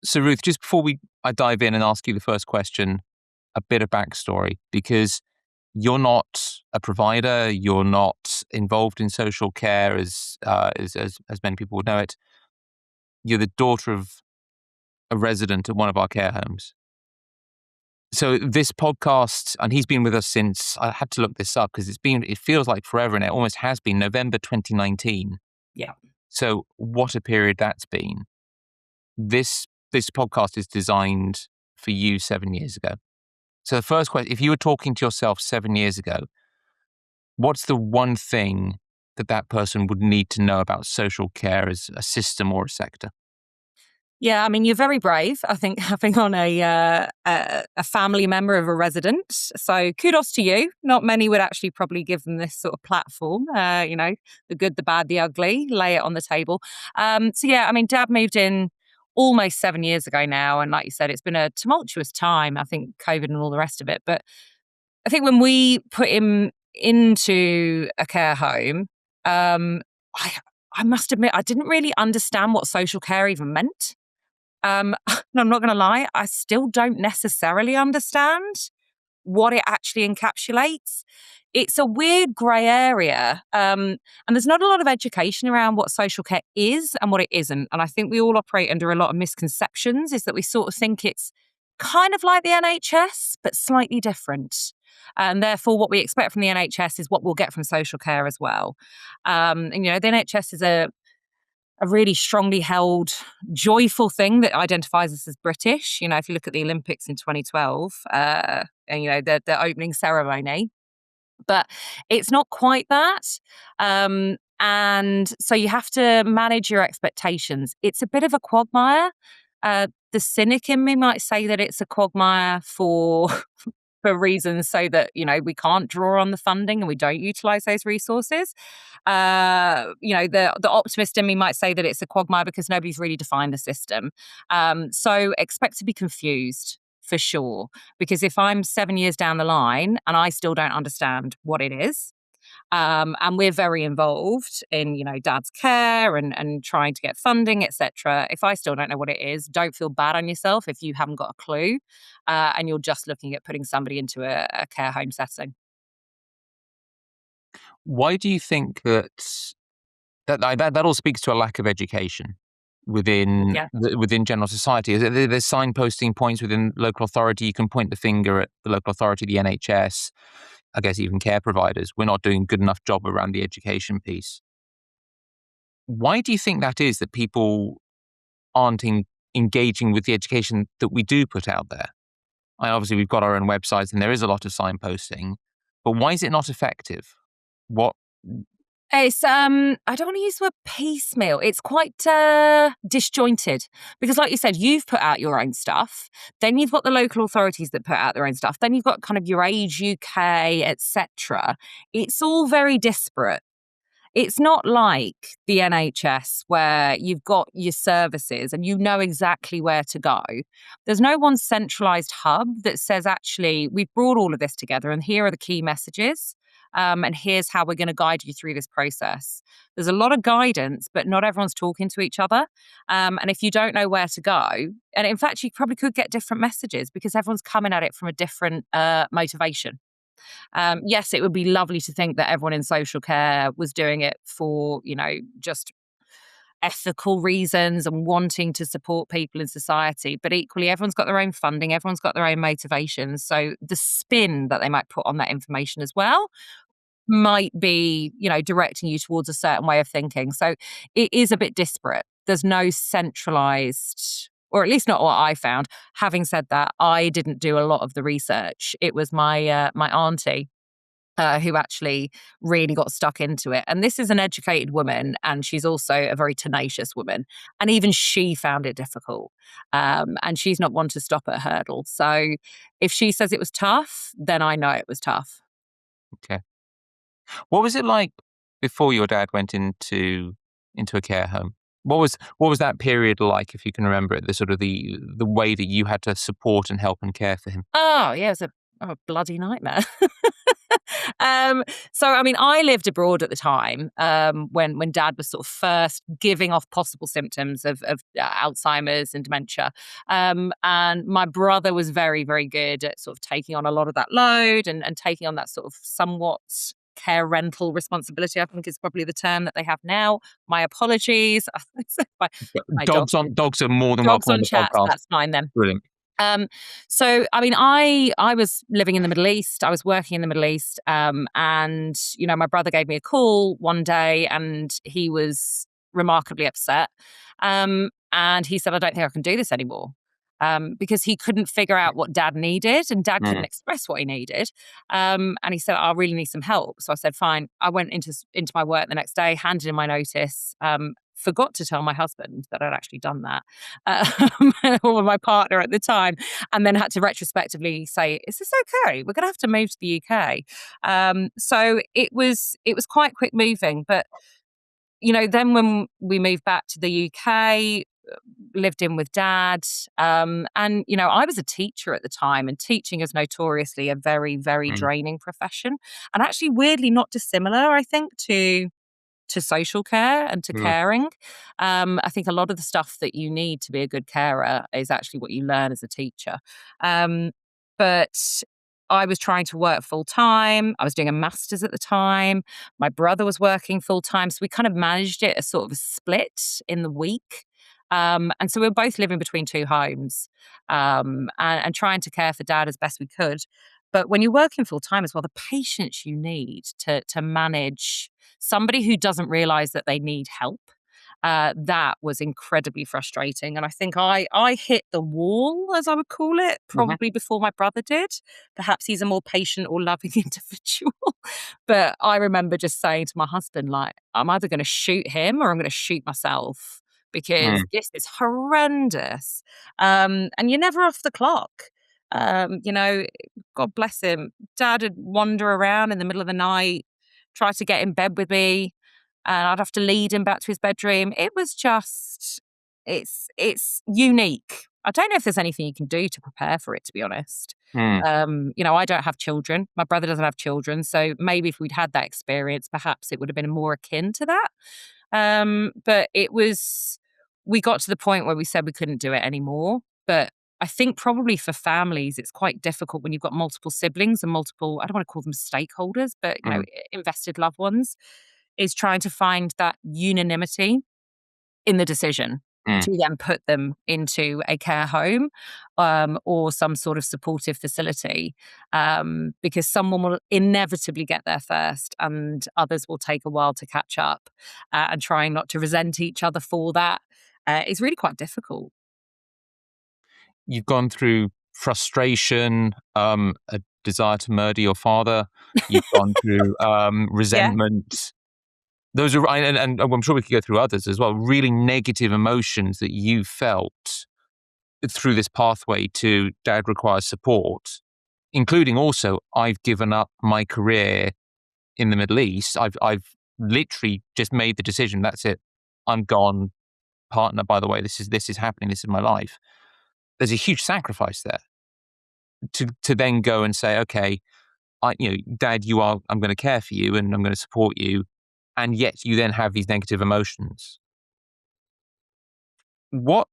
So Ruth, just before I dive in and ask you the first question, a bit of backstory, because you're not a provider, you're not involved in social care as many people would know it. You're the daughter of a resident at one of our care homes. So this podcast, and he's been with us since, I had to look this up because it feels like forever, and it almost has been, November 2019. Yeah. So what a period that's been. This podcast is designed for you 7 years ago. So the first question, if you were talking to yourself 7 years ago, what's the one thing that person would need to know about social care as a system or a sector? Yeah, I mean, you're very brave, I think, having on a family member of a resident. So kudos to you. Not many would actually probably give them this sort of platform, the good, the bad, the ugly, lay it on the table. Yeah, I mean, Dad moved in almost 7 years ago now. And like you said, it's been a tumultuous time, I think, COVID and all the rest of it. But I think when we put him into a care home, I must admit, I didn't really understand what social care even meant. And I'm not going to lie, I still don't necessarily understand what it actually encapsulates. It's a weird grey area. And there's not a lot of education around what social care is and what it isn't. And I think we all operate under a lot of misconceptions, is that we sort of think it's kind of like the NHS, but slightly different. And therefore, what we expect from the NHS is what we'll get from social care as well. The NHS is a really strongly held, joyful thing that identifies us as British. You know, if you look at the Olympics in 2012, and the opening ceremony, but it's not quite that. And so you have to manage your expectations. It's a bit of a quagmire. The cynic in me might say that it's a quagmire for reasons so that, we can't draw on the funding and we don't utilize those resources. The optimist in me might say that it's a quagmire because nobody's really defined the system. So expect to be confused for sure, because if I'm 7 years down the line and I still don't understand what it is, and we're very involved in, Dad's care and trying to get funding, etc. If I still don't know what it is, don't feel bad on yourself if you haven't got a clue, and you're just looking at putting somebody into a care home setting. Why do you think that all speaks to a lack of education within Yeah. within general society? There's signposting points within local authority. You can point the finger at the local authority, the NHS, I guess even care providers. We're not doing a good enough job around the education piece. Why do you think that is, that people aren't engaging with the education that we do put out there? Obviously, we've got our own websites and there is a lot of signposting, but why is it not effective? What? It's I don't want to use the word piecemeal. It's quite disjointed, because like you said, you've put out your own stuff. Then you've got the local authorities that put out their own stuff. Then you've got kind of your Age UK, etc. It's all very disparate. It's not like the NHS where you've got your services and you know exactly where to go. There's no one centralised hub that says, actually, we've brought all of this together and here are the key messages. And here's how we're going to guide you through this process. There's a lot of guidance, but not everyone's talking to each other. And if you don't know where to go, and in fact, you probably could get different messages because everyone's coming at it from a different motivation. Yes, it would be lovely to think that everyone in social care was doing it for, just ethical reasons and wanting to support people in society. But equally, everyone's got their own funding, everyone's got their own motivations. So the spin that they might put on that information as well might be, directing you towards a certain way of thinking. So it is a bit disparate. There's no centralized, or at least not what I found. Having said that, I didn't do a lot of the research. It was my auntie who actually really got stuck into it. And this is an educated woman, and she's also a very tenacious woman. And even she found it difficult. And she's not one to stop at a hurdle. So if she says it was tough, then I know it was tough. Okay. What was it like before your dad went into a care home? What was that period like, if you can remember it? The sort of the way that you had to support and help and care for him. Oh, yeah, it was a bloody nightmare. So, I mean, I lived abroad at the time when Dad was sort of first giving off possible symptoms of Alzheimer's and dementia. And my brother was very, very good at sort of taking on a lot of that load and taking on that sort of somewhat care rental responsibility, I think is probably the term that they have now. My apologies. My dog. Dogs are more than Dogs welcome on on the chats, podcast. that's fine then. Brilliant. Um, so, I mean, I was living in the Middle East. I was working in the Middle East, and my brother gave me a call one day, and he was remarkably upset. And he said, "I don't think I can do this anymore." Because he couldn't figure out what Dad needed, and Dad couldn't express what he needed. And he said, "I really need some help." So I said, "Fine." I went into my work the next day, handed in my notice. Forgot to tell my husband that I'd actually done that, or my partner at the time, and then had to retrospectively say, "Is this okay? We're going to have to move to the UK." So it was quite quick moving, but then when we moved back to the UK, lived in with Dad, and I was a teacher at the time, and teaching is notoriously a very, very Mm. draining profession, and actually weirdly not dissimilar, I think, to social care and to caring. I think a lot of the stuff that you need to be a good carer is actually what you learn as a teacher. But I was trying to work full time. I was doing a master's at the time. My brother was working full time. So we kind of managed it as sort of a split in the week. And so we were both living between two homes, and trying to care for Dad as best we could. But when you're working full time as well, the patience you need to manage somebody who doesn't realize that they need help, that was incredibly frustrating. And I think I hit the wall, as I would call it, Mhm. probably before my brother did. Perhaps he's a more patient or loving individual. But I remember just saying to my husband, like, I'm either going to shoot him or I'm going to shoot myself because Mm. this is horrendous. And you're never off the clock. God bless him. Dad would wander around in the middle of the night, try to get in bed with me, and I'd have to lead him back to his bedroom. It was just, it's unique. I don't know if there's anything you can do to prepare for it, to be honest. Mm. I don't have children. My brother doesn't have children. So maybe if we'd had that experience, perhaps it would have been more akin to that. But we got to the point where we said we couldn't do it anymore. But I think probably for families, it's quite difficult when you've got multiple siblings and multiple, I don't want to call them stakeholders, but, Mm. invested loved ones, is trying to find that unanimity in the decision Mm. to then put them into a care home, or some sort of supportive facility, because someone will inevitably get there first and others will take a while to catch up, and trying not to resent each other for that is really quite difficult. You've gone through frustration, a desire to murder your father. You've gone through Yeah. resentment. Those are, and I'm sure we could go through others as well. Really negative emotions that you felt through this pathway to Dad requires support, including also I've given up my career in the Middle East. I've literally just made the decision. That's it. I'm gone. Partner, by the way, this is happening. This is my life. There's a huge sacrifice there to then go and say, okay, Dad, I'm going to care for you and I'm going to support you, and yet you then have these negative emotions. What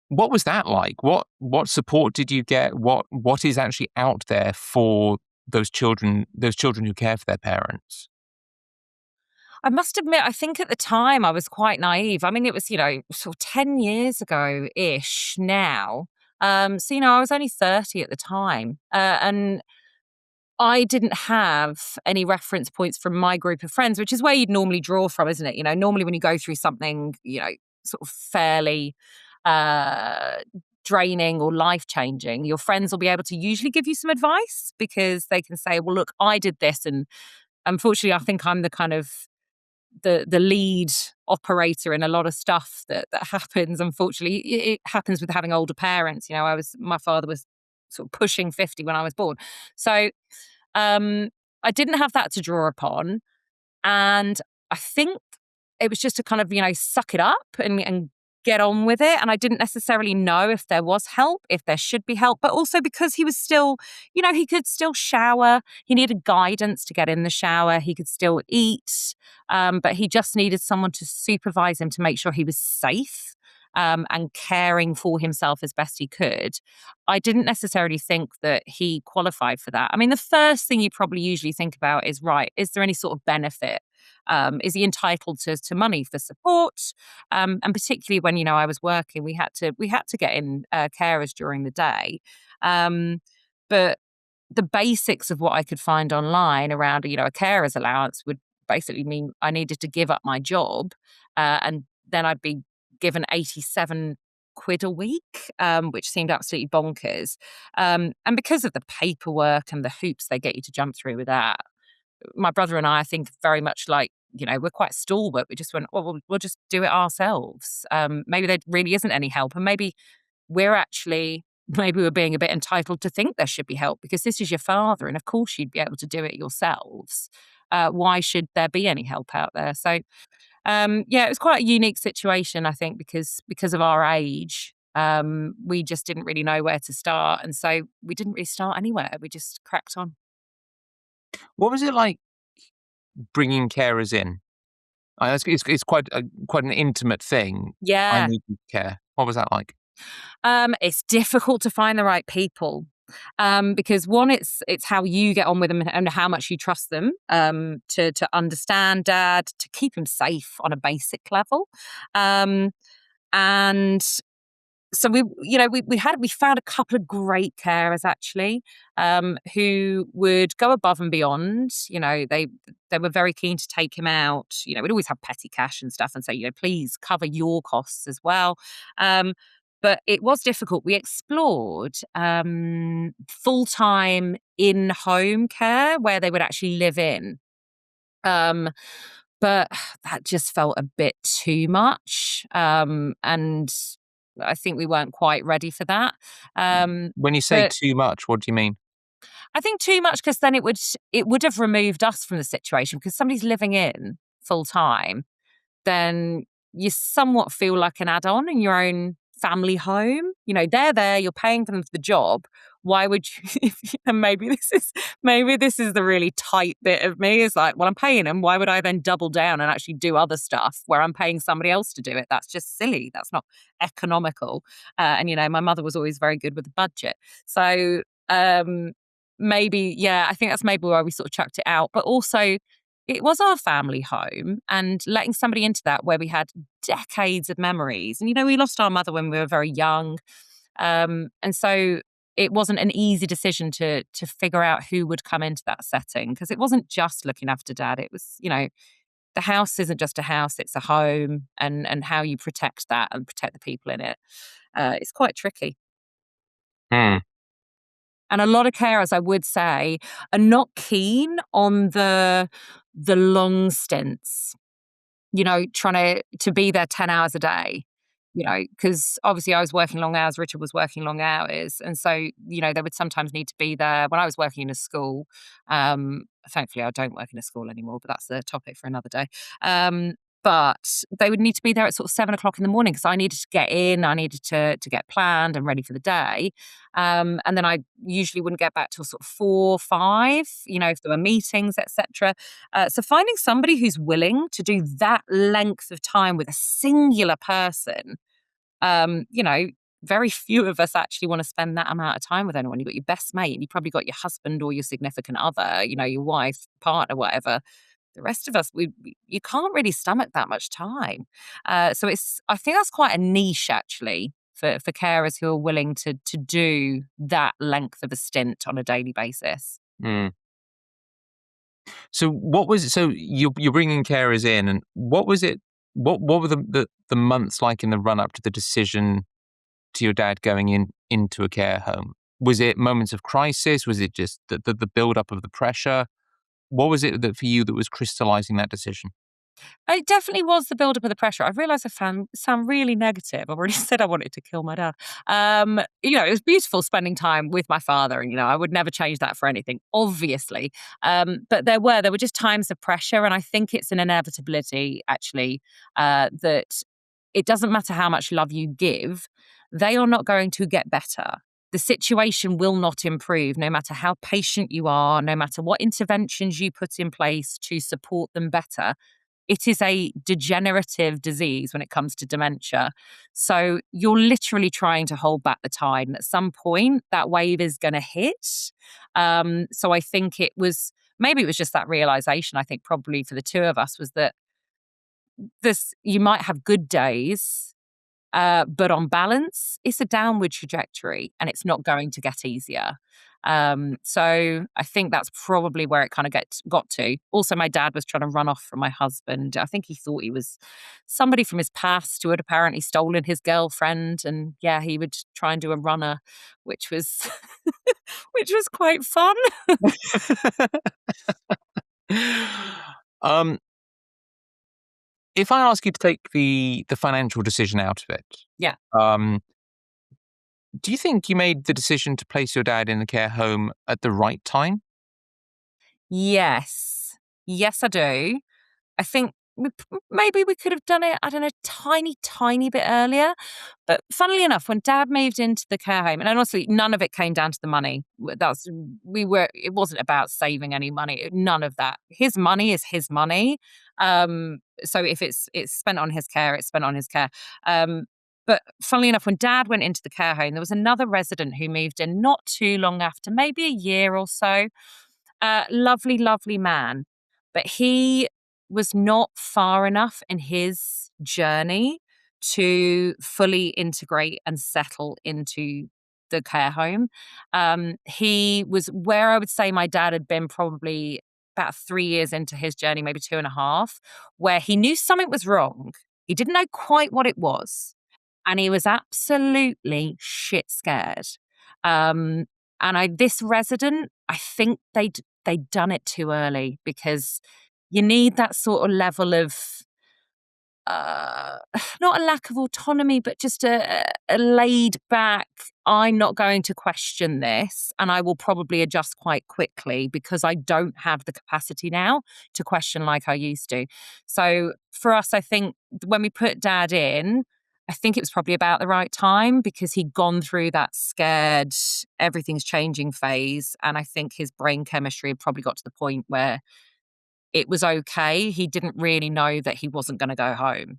what was that like? What support did you get? What is actually out there for those children who care for their parents? I must admit, I think at the time I was quite naive. I mean, it was, sort of 10 years ago ish now. So, I was only 30 at the time. And I didn't have any reference points from my group of friends, which is where you'd normally draw from, isn't it? Normally when you go through something, sort of fairly uh, draining or life changing, your friends will be able to usually give you some advice because they can say, well, look, I did this. And unfortunately, I think I'm the kind of the lead operator in a lot of stuff that happens. Unfortunately, it happens with having older parents. My father was sort of pushing 50 when I was born. So I didn't have that to draw upon. And I think it was just to kind of, suck it up and get on with it. And I didn't necessarily know if there was help, if there should be help, but also because he was still, he could still shower. He needed guidance to get in the shower. He could still eat, but he just needed someone to supervise him to make sure he was safe. And caring for himself as best he could. I didn't necessarily think that he qualified for that. I mean, the first thing you probably usually think about is, right, is there any sort of benefit? Is he entitled to money for support? And particularly when I was working, we had to get in carers during the day. But the basics of what I could find online around a carer's allowance would basically mean I needed to give up my job, and then I'd be given 87 quid a week, which seemed absolutely bonkers. And because of the paperwork and the hoops they get you to jump through with that, my brother and I think very much like, we're quite stalwart. We just went, well, we'll just do it ourselves. Maybe there really isn't any help. And maybe we're being a bit entitled to think there should be help because this is your father. And of course you'd be able to do it yourselves. Why should there be any help out there? So, it was quite a unique situation, I think, because of our age. We just didn't really know where to start. And so we didn't really start anywhere. We just cracked on. What was it like bringing carers in? It's quite an intimate thing. I Yeah. need to care. What was that like? It's difficult to find the right people. Because one, it's how you get on with them and how much you trust them, to understand dad, to keep him safe on a basic level. And so we found a couple of great carers actually, who would go above and beyond. They were very keen to take him out. We'd always have petty cash and stuff and say, please cover your costs as well. But it was difficult. We explored full-time in-home care where they would actually live in. Um, but that just felt a bit too much. And I think we weren't quite ready for that. When you say But too much, what do you mean? I think too much because then it would have removed us from the situation because somebody's living in full-time, then you somewhat feel like an add-on in your own family home. They're there, you're paying for them for the job. Why would you? And maybe this is the really tight bit of me. Is like, well, I'm paying them. Why would I then double down and actually do other stuff where I'm paying somebody else to do it? That's just silly. That's not economical. And my mother was always very good with the budget. So I think that's maybe why we sort of chucked it out. But also, it was our family home and letting somebody into that where we had decades of memories. And, we lost our mother when we were very young. And so it wasn't an easy decision to figure out who would come into that setting because it wasn't just looking after dad. It was, the house isn't just a house, it's a home, and how you protect that and protect the people in it. It's quite tricky. Hmm. And a lot of carers, I would say, are not keen on the long stints, trying to be there 10 hours a day, because obviously I was working long hours, Richard was working long hours. And so, they would sometimes need to be there when I was working in a school. Thankfully, I don't work in a school anymore, but that's a topic for another day. But they would need to be there at sort of 7 o'clock in the morning because I needed to get in, I needed to get planned and ready for the day. And then I usually wouldn't get back till sort of 4, 5, if there were meetings, etc. So finding somebody who's willing to do that length of time with a singular person, very few of us actually want to spend that amount of time with anyone. You've got your best mate, and you've probably got your husband or your significant other, your wife, partner, whatever. The rest of us, you can't really stomach that much time. So I think that's quite a niche actually for carers who are willing to do that length of a stint on a daily basis. Mm. So what was it? So you're bringing carers in, and what was it? What were the months like in the run up to the decision to your dad going into a care home? Was it moments of crisis? Was it just the build up of the pressure? What was it that for you that was crystallizing that decision? It definitely was the build-up of the pressure. I realised I sound really negative. I've already said I wanted to kill my dad. It was beautiful spending time with my father, and I would never change that for anything, obviously. But there were just times of pressure, and I think it's an inevitability actually, that it doesn't matter how much love you give, they are not going to get better. The situation will not improve no matter how patient you are, no matter what interventions you put in place to support them better. It is a degenerative disease when it comes to dementia. So you're literally trying to hold back the tide. And at some point, that wave is going to hit. So I think maybe it was just that realization, I think probably for the two of us, was that you might have good days, but on balance, it's a downward trajectory and it's not going to get easier. So I think that's probably where it kind of got to. Also, my dad was trying to run off from my husband. I think he thought he was somebody from his past who had apparently stolen his girlfriend. And yeah, he would try and do a runner, which was which was quite fun. um, if I ask you to take the financial decision out of it, Yeah. Do you think you made the decision to place your dad in the care home at the right time? Yes. Yes, I do. I think maybe we could have done it, I don't know, tiny bit earlier. But funnily enough, when Dad moved into the care home, and honestly, none of it came down to the money. It wasn't about saving any money. None of that. His money is his money. So if it's spent on his care, it's spent on his care. But funnily enough, when Dad went into the care home, there was another resident who moved in not too long after, maybe a year or so. Lovely, lovely man. But he was not far enough in his journey to fully integrate and settle into the care home. He was where I would say my dad had been probably about 3 years into his journey, maybe 2.5, where he knew something was wrong. He didn't know quite what it was. And he was absolutely shit scared. Um, this resident, I think they'd done it too early, because you need that sort of level of uh, not a lack of autonomy, but just a laid back, I'm not going to question this and I will probably adjust quite quickly because I don't have the capacity now to question like I used to. So for us, I think when we put Dad in, I think it was probably about the right time because he'd gone through that scared, everything's changing phase. And I think his brain chemistry had probably got to the point where it was okay. He didn't really know that he wasn't going to go home.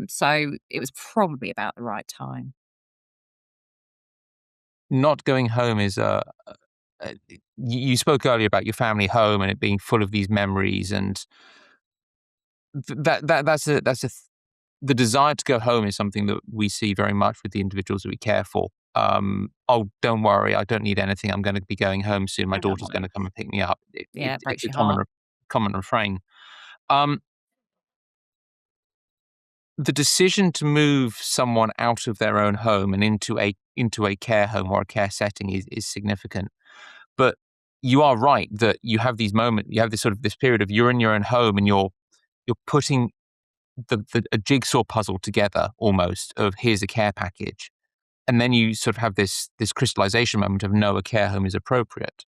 So it was probably about the right time. Not going home is you spoke earlier about your family home and it being full of these memories, and the desire to go home is something that we see very much with the individuals that we care for. Oh, don't worry, I don't need anything. I'm going to be going home soon. My I don't daughter's going worry. to come and pick me up. Yeah, it It's breaks a your heart. common refrain. Um, the decision to move someone out of their own home and into a care home or a care setting is significant. But you are right that you have these moments, you have this sort of this period of you're in your own home and you're putting a jigsaw puzzle together almost of here's a care package. And then you sort of have this crystallization moment of no, a care home is appropriate.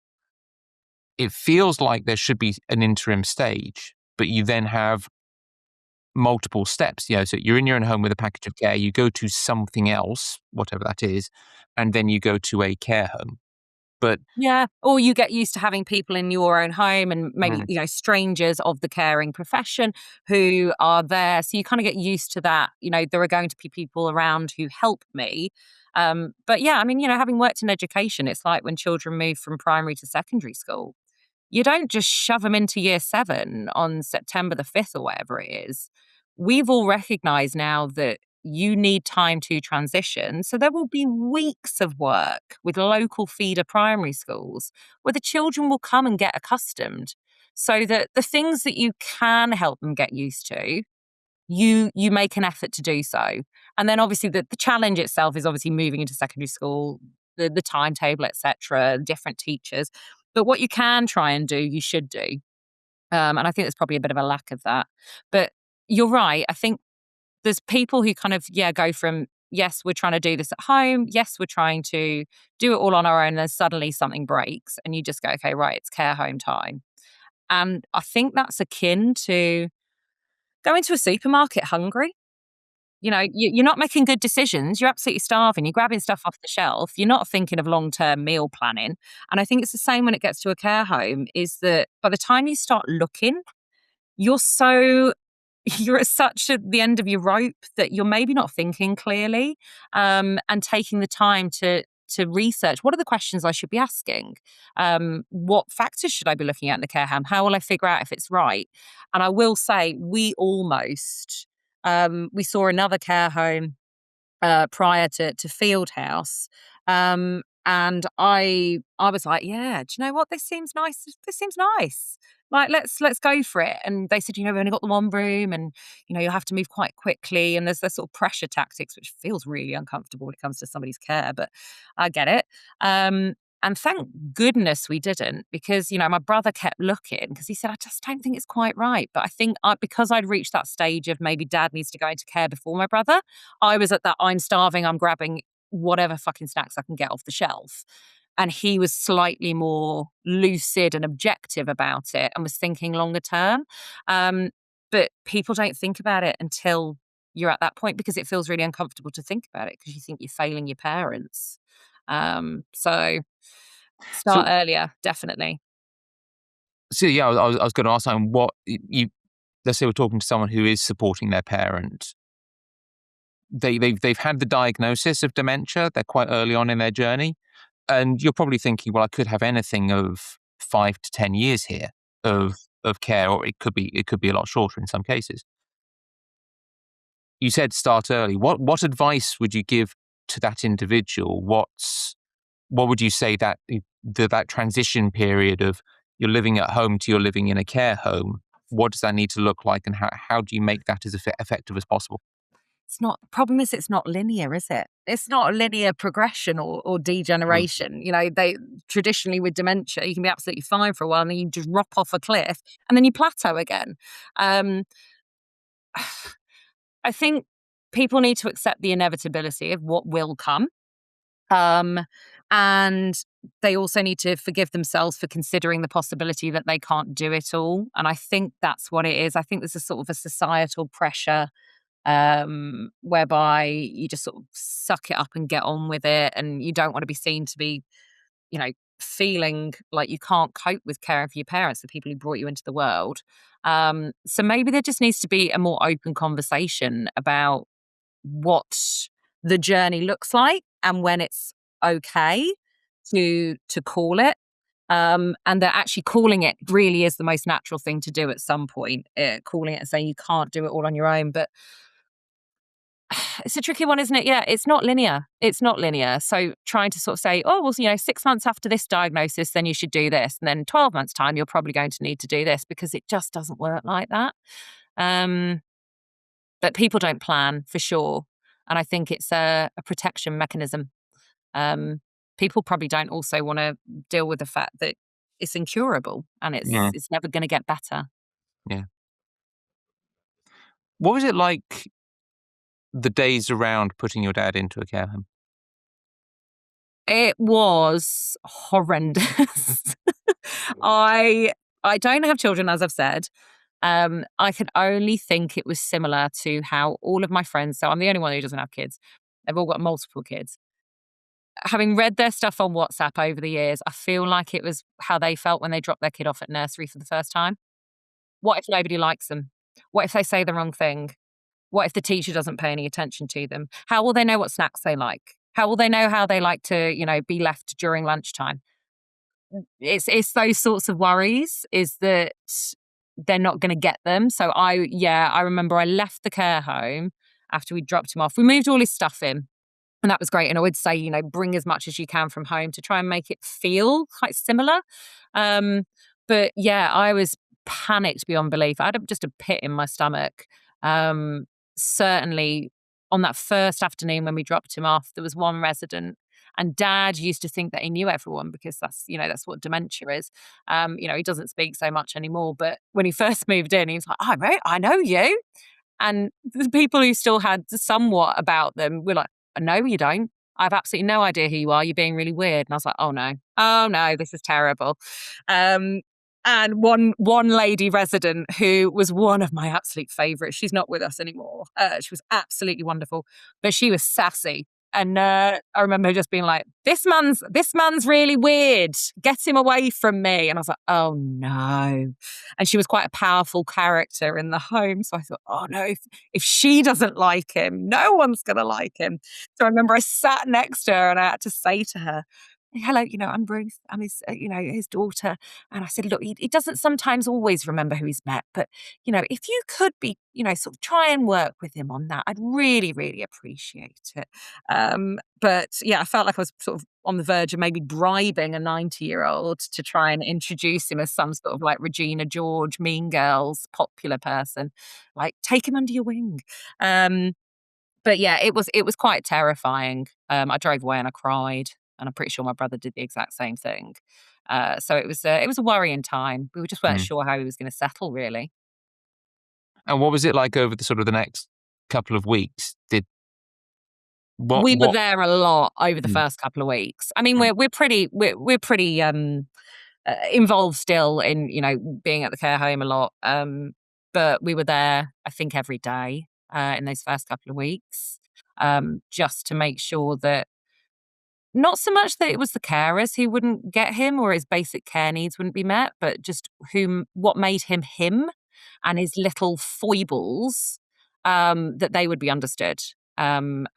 It feels like there should be an interim stage, but you then have multiple steps. So you're in your own home with a package of care, you go to something else, whatever that is, and then you go to a care home. But Yeah, or you get used to having people in your own home and maybe, mm, strangers of the caring profession who are there. So you kind of get used to that. There are going to be people around who help me. But yeah, I mean, having worked in education, it's like when children move from primary to secondary school. You don't just shove them into year 7 on September the 5th or whatever it is. We've all recognized now that you need time to transition. So there will be weeks of work with local feeder primary schools where the children will come and get accustomed so that the things that you can help them get used to, you make an effort to do so. And then obviously the challenge itself is obviously moving into secondary school, the timetable, etc., different teachers. But what you can try and do, you should do. And I think there's probably a bit of a lack of that. But you're right. I think there's people who kind of, go from, yes, we're trying to do this at home. Yes, we're trying to do it all on our own. And then suddenly something breaks and you just go, okay, right, it's care home time. And I think that's akin to going to a supermarket hungry. you're not making good decisions. You're absolutely starving. You're grabbing stuff off the shelf. You're not thinking of long-term meal planning. And I think it's the same when it gets to a care home, is that by the time you start looking, you're so you're at such at the end of your rope that you're maybe not thinking clearly, and taking the time to research what are the questions I should be asking, what factors should I be looking at in the care home, how will I figure out if it's right. And I will say we saw another care home prior to Fieldhouse. And I was like, yeah, do you know what? This seems nice. This seems nice. Like, let's go for it. And they said, we've only got the one room, and you'll have to move quite quickly. And there's this sort of pressure tactics, which feels really uncomfortable when it comes to somebody's care, but I get it. And thank goodness we didn't, because my brother kept looking because he said, I just don't think it's quite right. But I think because I'd reached that stage of maybe dad needs to go into care before my brother, I was at that I'm starving, I'm grabbing whatever fucking snacks I can get off the shelf. And he was slightly more lucid and objective about it and was thinking longer term. But people don't think about it until you're at that point, because it feels really uncomfortable to think about it because you think you're failing your parents. So start So, earlier, definitely. yeah, I was going to ask, what you, let's say we're talking to someone who is supporting their parent. They've had the diagnosis of dementia. They're quite early on in their journey, and you're probably thinking, well, I could have anything of 5 to 10 years here of care, or it could be a lot shorter in some cases. You said start early. What advice would you give to that individual? What would you say that transition period of you're living at home to you're living in a care home? What does that need to look like, and how do you make that as effective as possible? It's not problem is it's not linear, is it? It's not a linear progression or Mm. degeneration. They traditionally with dementia, you can be absolutely fine for a while and then you just drop off a cliff and then you plateau again. Um, I think people need to accept the inevitability of what will come. Um, and they also need to forgive themselves for considering the possibility that they can't do it all. And I think that's what it is. I think there's a sort of a societal pressure, whereby you just sort of suck it up and get on with it. And you don't want to be seen to be, you know, feeling like you can't cope with caring for your parents, the people who brought you into the world. So maybe there just needs to be a more open conversation about what the journey looks like and when it's okay to call it. And that actually calling it really is the most natural thing to do at some point, calling it and saying you can't do it all on your own. But it's a tricky one, isn't it? Yeah, it's not linear. It's not linear. So trying to sort of say, oh, well, 6 months after this diagnosis, then you should do this. And then 12 months' time, you're probably going to need to do this, because it just doesn't work like that. Um, but people don't plan for sure. And I think it's a protection mechanism. Um, People probably don't also want to deal with the fact that it's incurable and Yeah, it's never going to get better. yeah. What was it like the days around putting your dad into a care home? It was horrendous. I I don't have children, as I've said. I can only think it was similar to how all of my friends, so I'm the only one who doesn't have kids. They've all got multiple kids. Having read their stuff on WhatsApp over the years, I feel like it was how they felt when they dropped their kid off at nursery for the first time. What if nobody likes them? What if they say the wrong thing? What if the teacher doesn't pay any attention to them? How will they know what snacks they like? How will they know how they like to, be left during lunchtime? It's those sorts of worries, is that they're not gonna get them. So I remember I left the care home after we dropped him off. We moved all his stuff in, and that was great. And I would say, bring as much as you can from home to try and make it feel quite similar. Um, but yeah, I was panicked beyond belief. I had just a pit in my stomach. Certainly on that first afternoon when we dropped him off, there was one resident, and dad used to think that he knew everyone, because that's what dementia is. He doesn't speak so much anymore, but when he first moved in, he was like, I know you. And the people who still had somewhat about them were like, no, you don't. I have absolutely no idea who you are. You're being really weird. And I was like, oh no, this is terrible. And one lady resident who was one of my absolute favourites. She's not with us anymore. She was absolutely wonderful, but she was sassy. And I remember just being like, "This man's really weird. Get him away from me." And I was like, "Oh no!" And she was quite a powerful character in the home, so I thought, "Oh no, if she doesn't like him, no one's gonna like him." So I remember I sat next to her and I had to say to her, "Hello, I'm Ruth. I'm his, his daughter." And I said, "Look, he doesn't sometimes always remember who he's met, but, if you could be, sort of try and work with him on that, I'd really, really appreciate it." But yeah, I felt like I was sort of on the verge of maybe bribing a 90-year-old to try and introduce him as some sort of like Regina George, Mean Girls, popular person. Like, take him under your wing. But yeah, it was quite terrifying. I drove away and I cried, and I'm pretty sure my brother did the exact same thing. So it was a worrying time. We just weren't Mm. sure how he was going to settle, really. And what was it like over the sort of the next couple of weeks? Did We were what? there a lot over the Mm, first couple of weeks. I mean, mm, we're pretty involved still in being at the care home a lot. But we were there, I think, every day in those first couple of weeks, just to make sure that not so much that it was the carers who wouldn't get him or his basic care needs wouldn't be met, but just what made him him and his little foibles, that they would be understood, and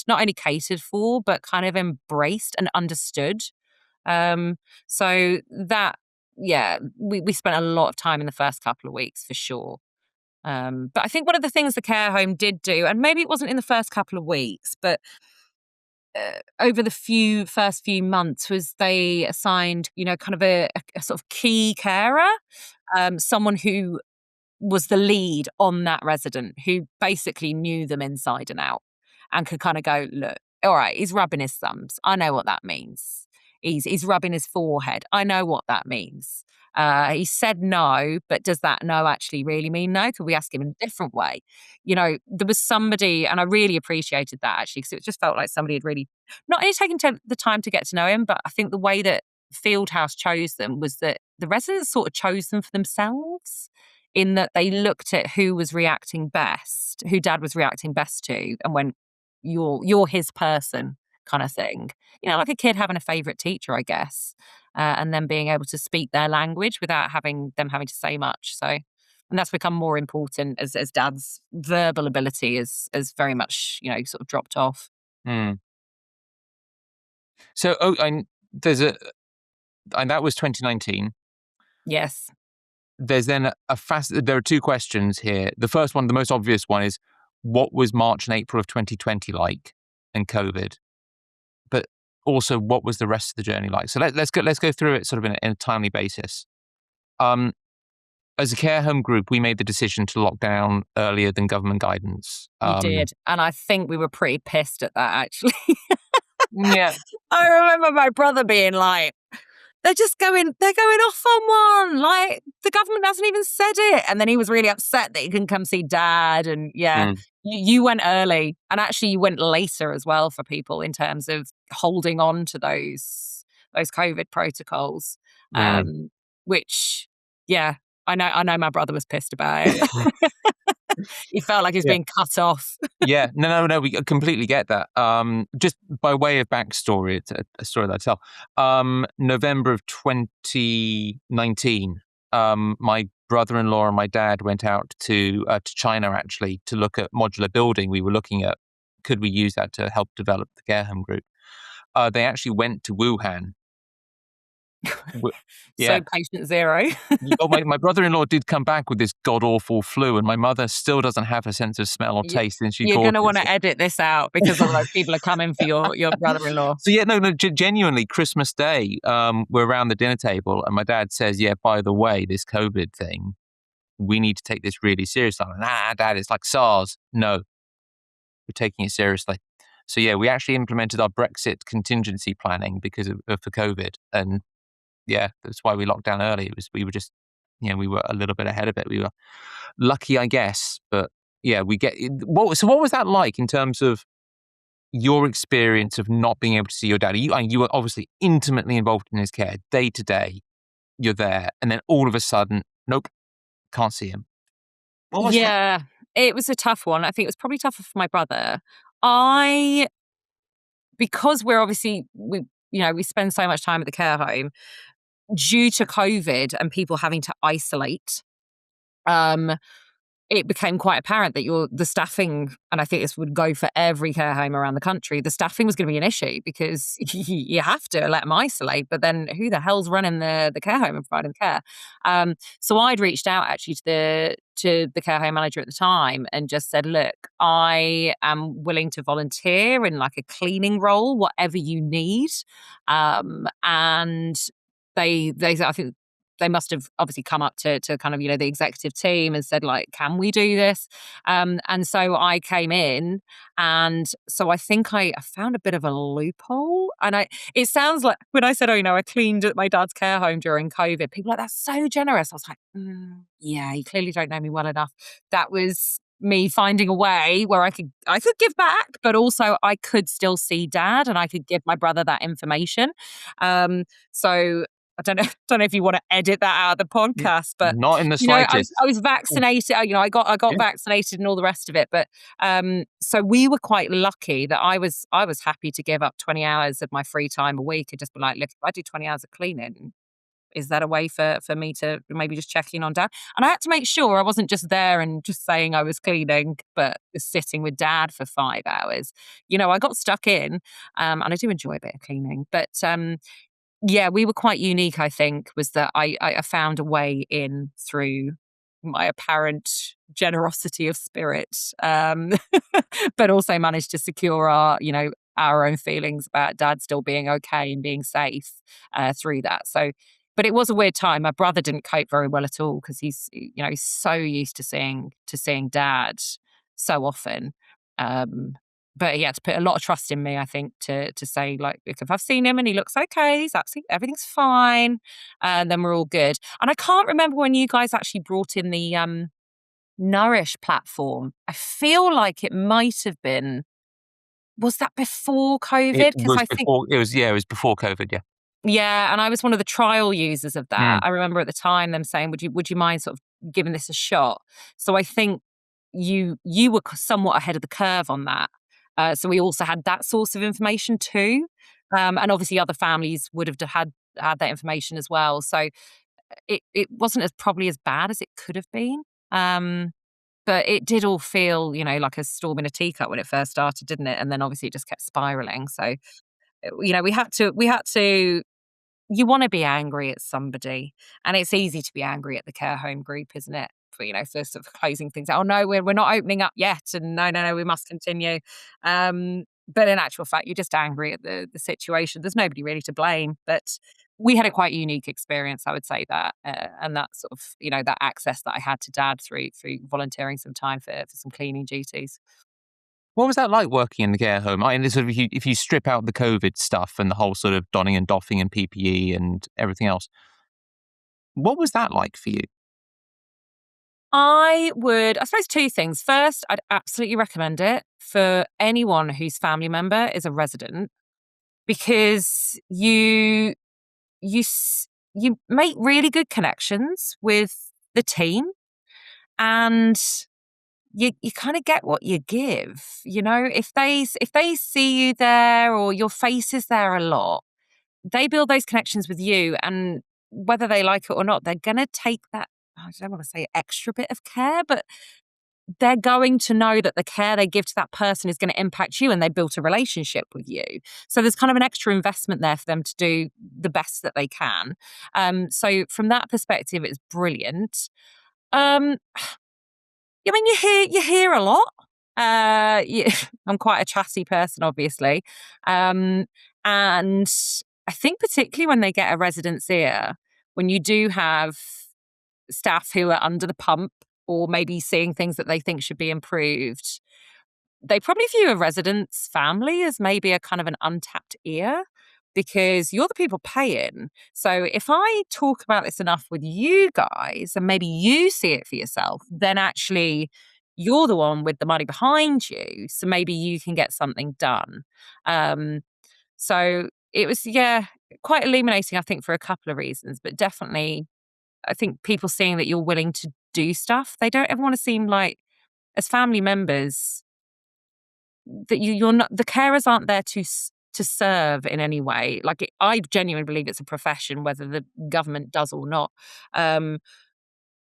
not only catered for, but kind of embraced and understood. So that, yeah, we spent a lot of time in the first couple of weeks for sure. But I think one of the things the care home did do, and maybe it wasn't in the first couple of weeks, but over the first few months, was they assigned, kind of a sort of key carer, someone who was the lead on that resident, who basically knew them inside and out and could kind of go, "Look, all right, he's rubbing his thumbs. I know what that means. He's rubbing his forehead. I know what that means. He said no, but does that no actually really mean no? Could we ask him in a different way?" There was somebody, and I really appreciated that actually, because it just felt like somebody had really not only taken the time to get to know him, but I think the way that Fieldhouse chose them was that the residents sort of chose them for themselves, in that they looked at who was reacting best, who Dad was reacting best to, and went, "You're his person," kind of thing. Like a kid having a favorite teacher, I guess, and then being able to speak their language without having to say much. So, and that's become more important as Dad's verbal ability is very much sort of dropped off. mm. So, and that was 2019. Yes, There's then there are two questions here. The first one, the most obvious one, is what was March and April of 2020 like, and COVID? But also, what was the rest of the journey like? So let's go through it sort of in a timely basis. Um, as a care home group, we made the decision to lock down earlier than government guidance. you did, and I think we were pretty pissed at that actually. Yeah. I remember my brother being like, they're going off on one. Like, the government hasn't even said it. And then he was really upset that he couldn't come see Dad. And yeah, Mm, you went early. And actually you went later as well for people in terms of holding on to those COVID protocols. mm. Which, yeah, I know my brother was pissed about it. He felt like he was Yeah. being cut off. Yeah, no, we completely get that. Just by way of backstory, it's a story that I tell. November of 2019, my brother-in-law and my dad went out to China actually to look at modular building. We were looking at could we use that to help develop the care home group. They actually went to Wuhan. W- So Yeah. patient zero. Oh, my brother-in-law did come back with this god-awful flu, and my mother still doesn't have a sense of smell or You, taste, and she you're caught going to it. want to edit this out because otherwise people are coming for your brother-in-law. So yeah, no, genuinely, Christmas Day, we're around the dinner table, and my dad says, "Yeah, by the way, this COVID thing, we need to take this really seriously." I'm like, Dad, it's like SARS. No, we're taking it seriously. So yeah, we actually implemented our Brexit contingency planning because for COVID, and yeah, that's why we locked down early. We were just, we were a little bit ahead of it. We were lucky, I guess, but yeah, we get. So what was that like in terms of your experience of not being able to see your dad? You were obviously intimately involved in his care day to day. you're there, and then all of a sudden, nope, can't see him. What was that? Yeah, it was a tough one. I think it was probably tougher for my brother. I because we're obviously we spend so much time at the care home due to COVID and people having to isolate. Um, it became quite apparent that the staffing, and I think this would go for every care home around the country, the staffing was going to be an issue because you have to let them isolate, but then who the hell's running the care home and providing the care? So I'd reached out actually to the care home manager at the time and just said, look, I am willing to volunteer in like a cleaning role, whatever you need. And they I think they must have obviously come up to kind of, the executive team and said, like, can we do this? And so I came in, and so I think I found a bit of a loophole. And it sounds like when I said, oh, I cleaned at my dad's care home during COVID, people were like, that's so generous. I was like, yeah, you clearly don't know me well enough. That was me finding a way where I could give back, but also I could still see dad and I could give my brother that information. So I don't know if you want to edit that out of the podcast, but Not in the I was slightest. I was vaccinated. I got Yeah. vaccinated and all the rest of it. But so we were quite lucky that I was happy to give up 20 hours of my free time a week and just be like, look, if I do 20 hours of cleaning, is that a way for me to maybe just check in on dad? And I had to make sure I wasn't just there and just saying I was cleaning, but sitting with dad for 5 hours. I got stuck in, and I do enjoy a bit of cleaning, but yeah, we were quite unique, I think, was that I found a way in through my apparent generosity of spirit, but also managed to secure our own feelings about dad still being okay and being safe through that. So, but it was a weird time. My brother didn't cope very well at all because he's so used to seeing dad so often. Um, but he had to put a lot of trust in me, I think, to say, like, "Look, if I've seen him and he looks okay, he's absolutely everything's fine, and then we're all good." And I can't remember when you guys actually brought in the Nourish platform. I feel like it might have been. Was that before It COVID? Because was I think, before. It was before COVID. Yeah. yeah, and I was one of the trial users of that. Mm. I remember at the time them saying, "Would you mind sort of giving this a shot?" So I think you were somewhat ahead of the curve on that. So we also had that source of information too, and obviously other families would have had that information as well. So it wasn't as probably as bad as it could have been. Um, but it did all feel, like a storm in a teacup when it first started, didn't it? And then obviously it just kept spiraling. So we had to you wanna be angry at somebody, and it's easy to be angry at the care home group, isn't it? For sort of closing things out. "Oh, no, we're not opening up yet," and, "No, no, no, we must continue." But in actual fact, you're just angry at the situation. There's nobody really to blame, but we had a quite unique experience, I would say that, and that sort of, that access that I had to dad through volunteering some time for some cleaning duties. What was that like working in the care home? I mean, sort of if you strip out the COVID stuff and the whole sort of donning and doffing and PPE and everything else, what was that like for you? I suppose two things. First, I'd absolutely recommend it for anyone whose family member is a resident because you make really good connections with the team, and you kind of get what you give. If they see you there or your face is there a lot, they build those connections with you, and whether they like it or not, they're going to take that. I don't want to say extra bit of care, but they're going to know that the care they give to that person is going to impact you, and they built a relationship with you. So there's kind of an extra investment there for them to do the best that they can. So from that perspective, it's brilliant. Um, I mean, you hear a lot. I'm quite a chatty person, obviously, and I think particularly when they get a resident's ear, when you do have staff who are under the pump or maybe seeing things that they think should be improved, they probably view a resident's family as maybe a kind of an untapped ear because you're the people paying. So if I talk about this enough with you guys and maybe you see it for yourself, then actually you're the one with the money behind you. So maybe you can get something done. Um, so it was, yeah. quite illuminating, I think, for a couple of reasons, but definitely I think people seeing that you're willing to do stuff. They don't ever want to seem like, as family members, that you're not, the carers aren't there to serve in any way. Like I genuinely believe it's a profession, whether the government does or not. Um,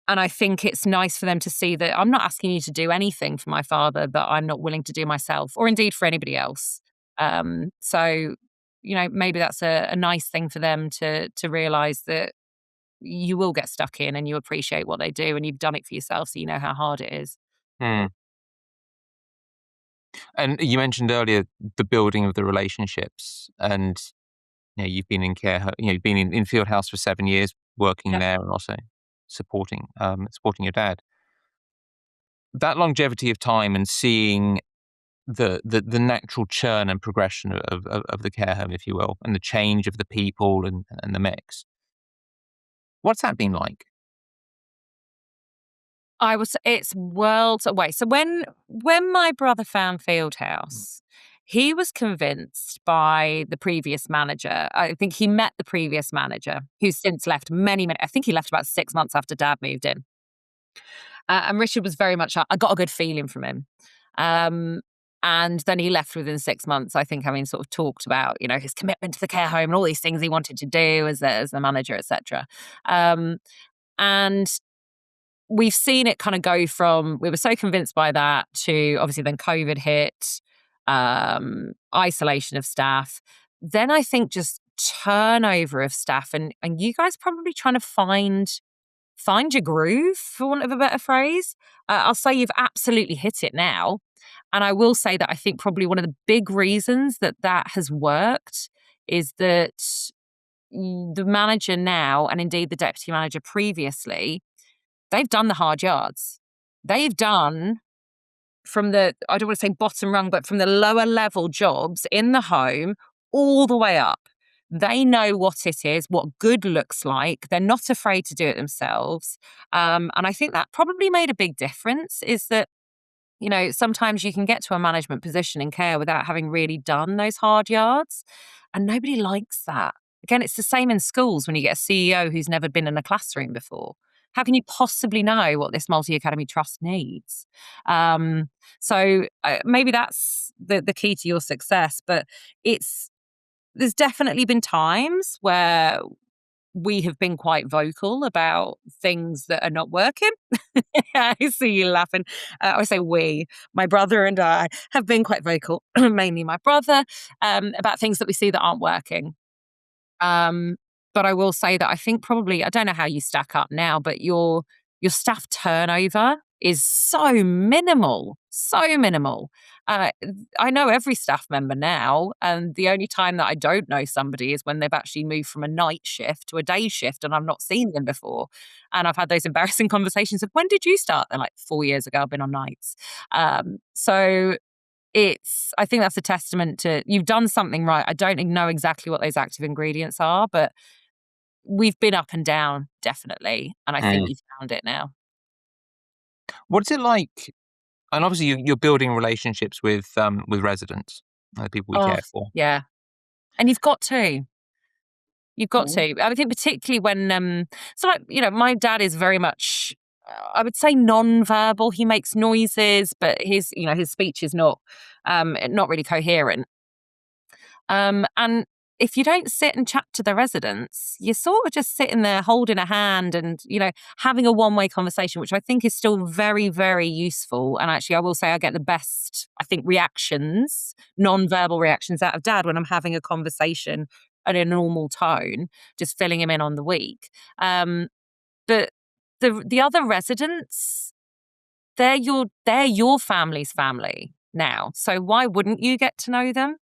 and I think it's nice for them to see that I'm not asking you to do anything for my father that I'm not willing to do myself, or indeed for anybody else. So, maybe that's a nice thing for them to realize that you will get stuck in and you appreciate what they do and you've done it for yourself, so you know how hard it is. Mm. And you mentioned earlier the building of the relationships, and you've been in you've been in field house for 7 years, working Yeah. there, and also supporting your dad. That longevity of time and seeing the natural churn and progression of the care home, if you will, and the change of the people and the mix. What's that been like? It's worlds away. So when my brother found Fieldhouse, he was convinced by the previous manager. I think he met the previous manager, who's since left many, I think he left about 6 months after Dad moved in. And Richard was very much, I got a good feeling from him. Um, and then he left within 6 months, I think, having sort of talked about, his commitment to the care home and all these things he wanted to do as the manager, etc. And we've seen it kind of go from, we were so convinced by that, to obviously then COVID hit, isolation of staff. Then I think just turnover of staff, and you guys probably trying to find your groove, for want of a better phrase. I'll say you've absolutely hit it now. And I will say that I think probably one of the big reasons that has worked is that the manager now, and indeed the deputy manager previously, they've done the hard yards. They've done from I don't want to say bottom rung, but from the lower level jobs in the home all the way up. They know what it is, what good looks like. They're not afraid to do it themselves. And I think that probably made a big difference, is that, sometimes you can get to a management position in care without having really done those hard yards. And nobody likes that. Again, it's the same in schools when you get a CEO who's never been in a classroom before. How can you possibly know what this multi-academy trust needs? So maybe that's the key to your success. But there's definitely been times where we have been quite vocal about things that are not working. I see you laughing. I say we, my brother and I, have been quite vocal, mainly my brother, about things that we see that aren't working. But I will say that I think probably, I don't know how you stack up now, but your staff turnover is so minimal, so minimal. I know every staff member now, and the only time that I don't know somebody is when they've actually moved from a night shift to a day shift and I've not seen them before. And I've had those embarrassing conversations of, when did you start? They're like, 4 years ago, I've been on nights. So I think that's a testament to, you've done something right. I don't know exactly what those active ingredients are, but we've been up and down, definitely. And I think Mm. you've found it now. What's it like? And obviously, you're building relationships with residents, the people we Oh, care for. yeah. And you've got to. You've got Mm. to. I think particularly when, so like, my dad is very much, I would say non-verbal. He makes noises, but his speech is not really coherent. And if you don't sit and chat to the residents, you're sort of just sitting there holding a hand and, having a one-way conversation, which I think is still very, very useful. And actually, I will say I get the best, I think, reactions, non-verbal reactions out of Dad when I'm having a conversation at a normal tone, just filling him in on the week. But the other residents, they're your family's family now. So why wouldn't you get to know them?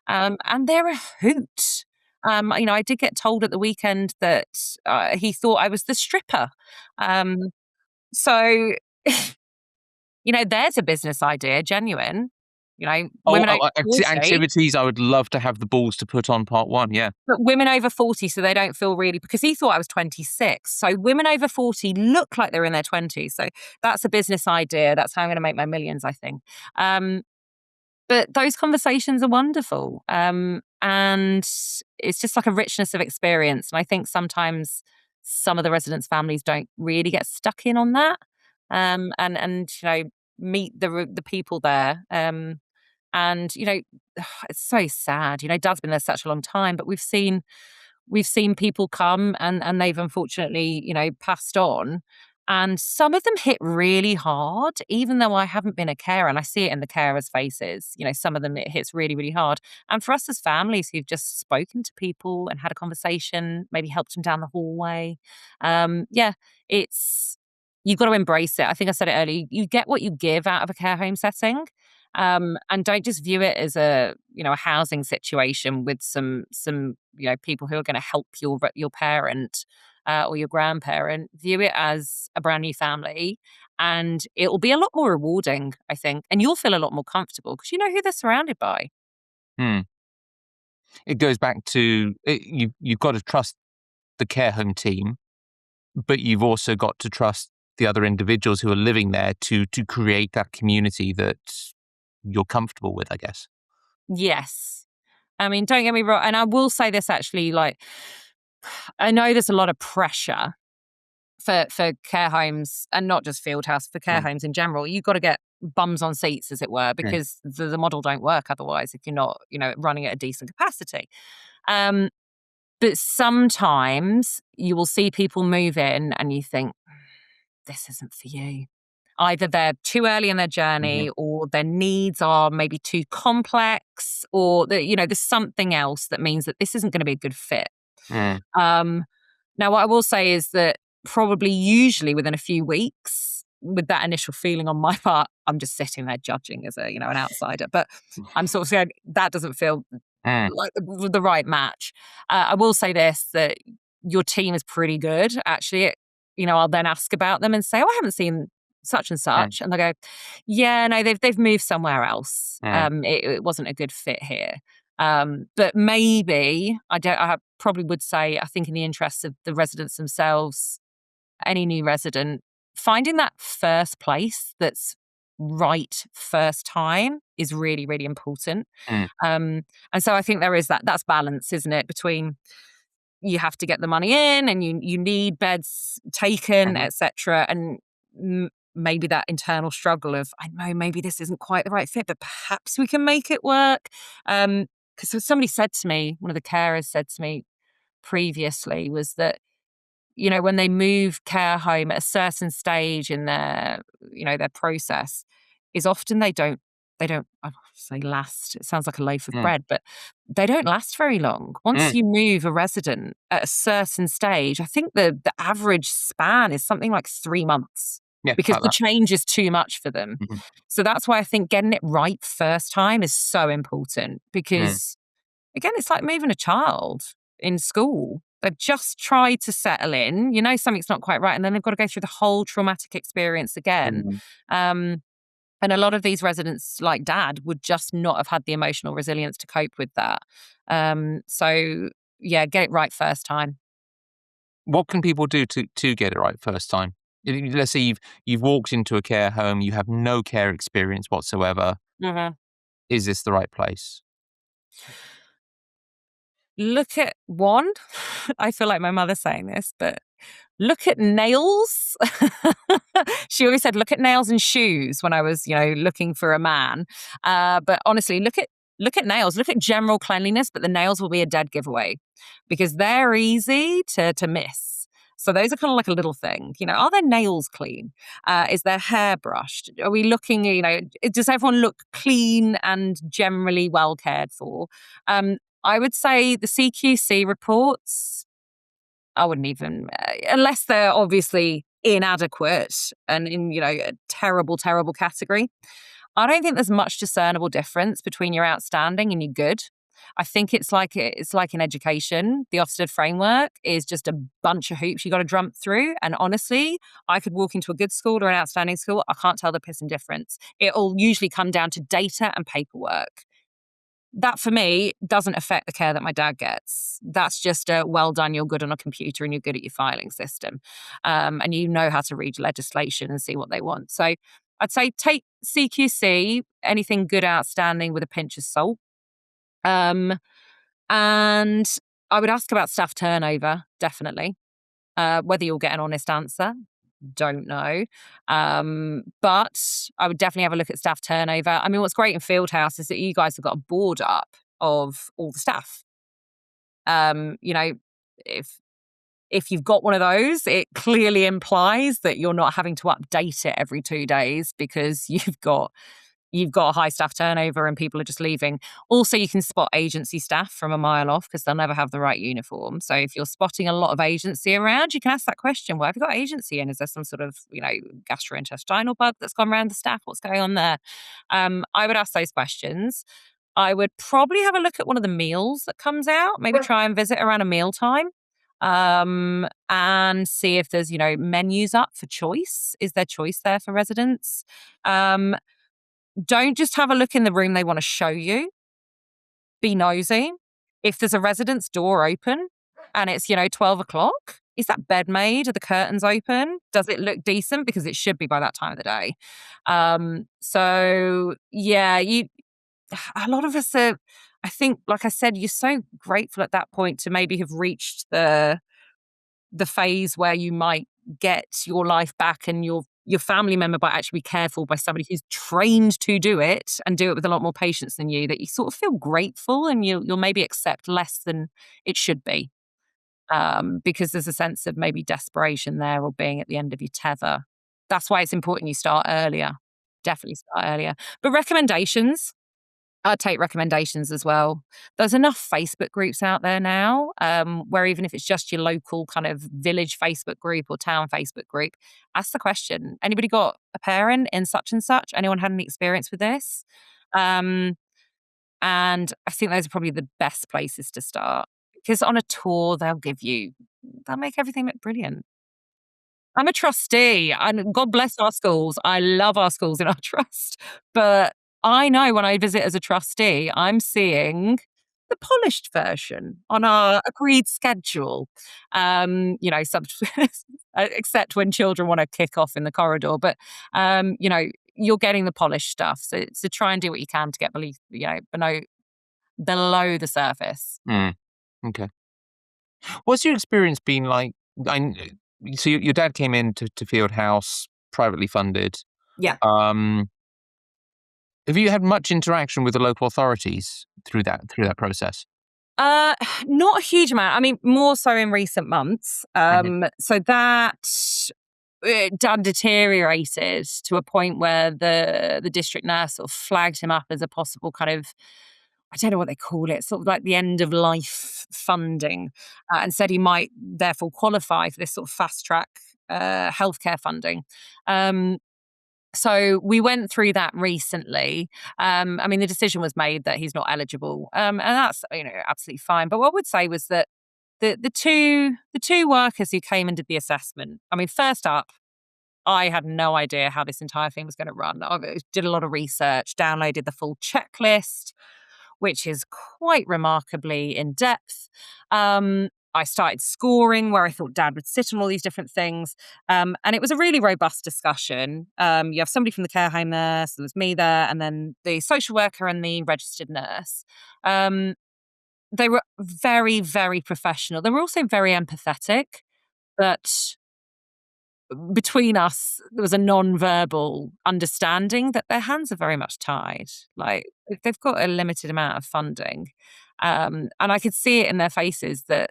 And they're a hoot. I did get told at the weekend that he thought I was the stripper. Um, so, there's a business idea, genuine. Oh, Women over 40, activities I would love to have the balls to put on part one. Yeah. but women over 40, so they don't feel really, because he thought I was 26. So women over 40 look like they're in their 20s. So that's a business idea. That's how I'm going to make my millions, I think. But those conversations are wonderful. And it's just like a richness of experience. And I think sometimes some of the residents' families don't really get stuck in on that. And meet the people there. And it's so sad. Dad's been there such a long time, but we've seen people come and they've unfortunately, passed on. And some of them hit really hard, even though I haven't been a carer, and I see it in the carers' faces. Some of them it hits really, really hard. And for us as families who've just spoken to people and had a conversation, maybe helped them down the hallway, yeah, it's you've got to embrace it. I think I said it earlier. You get what you give out of a care home setting. And don't just view it as a housing situation with some people who are going to help your parent or your grandparent. View it as a brand new family, and it will be a lot more rewarding, I think, and you'll feel a lot more comfortable because you know who they're surrounded by. Hmm. It goes back to you've got to trust the care home team, but you've also got to trust the other individuals who are living there to create that community that you're comfortable with, I guess. Yes, I mean, don't get me wrong, and I will say this actually, like I know there's a lot of pressure for care homes and not just field house, for care Mm, homes in general. You've got to get bums on seats, as it were, mm, because the model don't work otherwise if you're not, running at a decent capacity. Um, but sometimes you will see people move in and you think, this isn't for you. Either they're too early in their mhm, journey or their needs are maybe too complex or there's something else that means that this isn't going to be a good fit. mm, Um, Now, what I will say is that probably usually within a few weeks, with that initial feeling on my part, I'm just sitting there judging as an outsider. But I'm sort of saying that doesn't feel mm, like the right match. I will say this, that your team is pretty good. Actually, I'll then ask about them and say, "Oh, I haven't seen such and mm, such," and they go, "Yeah, no, they've moved somewhere else. mm, It wasn't a good fit here." But maybe I don't. I probably would say I think in the interests of the residents themselves, any new resident finding that first place that's right first time is really, really important. mm, Um, and so I think there is that's balance, isn't it, between you have to get the money in and you need beds taken, mhm, etc. And maybe that internal struggle of I know maybe this isn't quite the right fit, but perhaps we can make it work. Because somebody said to me, one of the carers said to me previously, was that when they move care home at a certain stage in their process, is often they don't, I would say last, it sounds like a loaf of mm, bread, but they don't last very long. Once mm. you move a resident at a certain stage, I think the average span is something like 3 months Yeah, because like the that. change is too much for them. Mhm, So that's why I think getting it right first time is so important mm, because again, it's like moving a child in school. They've just tried to settle in, something's not quite right, and then they've got to go through the whole traumatic experience again. mm. Um, and a lot of these residents, like Dad, would just not have had the emotional resilience to cope with that. So yeah, get it right first time. What can people do to get it right first time? Let's say you've walked into a care home, you have no care experience whatsoever. Mhm. Is this the right place? Look at one. I feel like my mother saying this, but look at nails. She always said, "Look at nails and shoes" when I was, looking for a man. But honestly, look at nails. Look at general cleanliness, but the nails will be a dead giveaway because they're easy to miss. So those are kind of like a little thing. Are their nails clean? Is their hair brushed? Are we looking? Does everyone look clean and generally well cared for? I would say the CQC reports I wouldn't even, unless they're obviously inadequate and in, a terrible, terrible category. I don't think there's much discernible difference between your outstanding and your good. I think it's like in education. The Ofsted framework is just a bunch of hoops you got to jump through. And honestly, I could walk into a good school or an outstanding school. I can't tell the piss and difference. It'll usually come down to data and paperwork. That for me doesn't affect the care that my dad gets. That's just a well done, you're good on a computer and you're good at your filing system. And you know how to read legislation and see what they want. So I'd say take CQC, anything good outstanding, with a pinch of salt. Um, and I would ask about staff turnover, definitely. Whether you'll get an honest answer, don't know. But I would definitely have a look at staff turnover. I mean, what's great in Fieldhouse is that you guys have got a board up of all the staff. You know, if if you've got one of those, it clearly implies that you're not having to update it every 2 days because you've got a high staff turnover and people are just leaving. Also, you can spot agency staff from a mile off because they'll never have the right uniform. So if you're spotting a lot of agency around, you can ask that question. Well, have you got agency in? Is there some sort of, gastrointestinal bug that's gone around the staff? What's going on there? I would ask those questions. I would probably have a look at one of the meals that comes out, maybe try and visit around a mealtime. And see if there's, menus up for choice. Is there choice there for residents? Um, don't just have a look in the room they want to show you. Be nosy. If there's a residence door open and it's, 12 o'clock, is that bed made? Are the curtains open? Does it look decent? Because it should be by that time of the day. So yeah, a lot of us are, I think, like I said, you're so grateful at that point to maybe have reached the phase where you might get your life back and your family member might actually be careful by somebody who's trained to do it and do it with a lot more patience than you, that you sort of feel grateful and you'll maybe accept less than it should be. Because there's a sense of maybe desperation there or being at the end of your tether. That's why it's important you start earlier. Definitely start earlier. But recommendations, I'd take recommendations as well. There's enough Facebook groups out there now, where even if it's just your local kind of village Facebook group or town Facebook group, ask the question, anybody got a parent in such and such? Anyone had any experience with this? Um, and I think those are probably the best places to start because on a tour, they'll make everything look brilliant. I'm a trustee, and God bless our schools. I love our schools in our trust. But I know when I visit as a trustee, I'm seeing the polished version on our agreed schedule. Some except when children want to kick off in the corridor. But you're getting the polished stuff. So try and do what you can to get below the surface. Mm, okay. What's your experience been like? So your dad came to Field House, privately funded. Yeah. Um, have you had much interaction with the local authorities through that process? Uh, Not a huge amount. I mean, more so in recent months. So that Dad deteriorated to a point where the district nurse sort of flagged him up as a possible kind of, I don't know what they call it, sort of like the end of life funding, and said he might therefore qualify for this sort of fast track healthcare funding. Um, so we went through that recently. I mean, the decision was made that he's not eligible, and that's absolutely fine. But what I would say was that the two workers who came and did the assessment. I mean, first up, I had no idea how this entire thing was going to run. I did a lot of research, downloaded the full checklist, which is quite remarkably in depth. I started scoring where I thought Dad would sit on all these different things. And it was a really robust discussion. You have somebody from the care home there, so there was me there, and then the social worker and the registered nurse. They were very, very professional. They were also very empathetic, but between us, there was a non-verbal understanding that their hands are very much tied. Like they've got a limited amount of funding. And I could see it in their faces that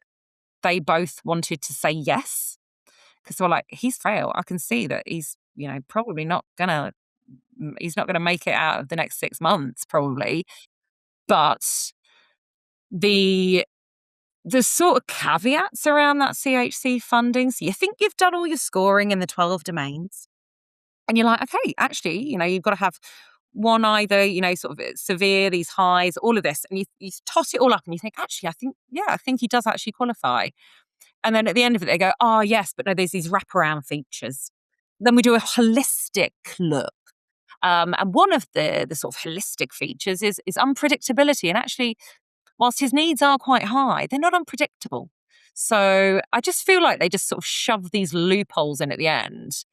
they both wanted to say yes because they were like, he's frail. I can see that he's, probably he's not gonna make it out of the next 6 months, probably. But the sort of caveats around that CHC funding. So you think you've done all your scoring in the 12 domains, and you're like, okay, actually, you've got to have one either, sort of severe, these highs, all of this, and you toss it all up, and you think, actually, I think he does actually qualify. And then at the end of it, they go, oh yes, but no, there's these wraparound features. Then we do a holistic look. And one of the sort of holistic features is unpredictability. And actually, whilst his needs are quite high, they're not unpredictable. So I just feel like they just sort of shove these loopholes in at the end.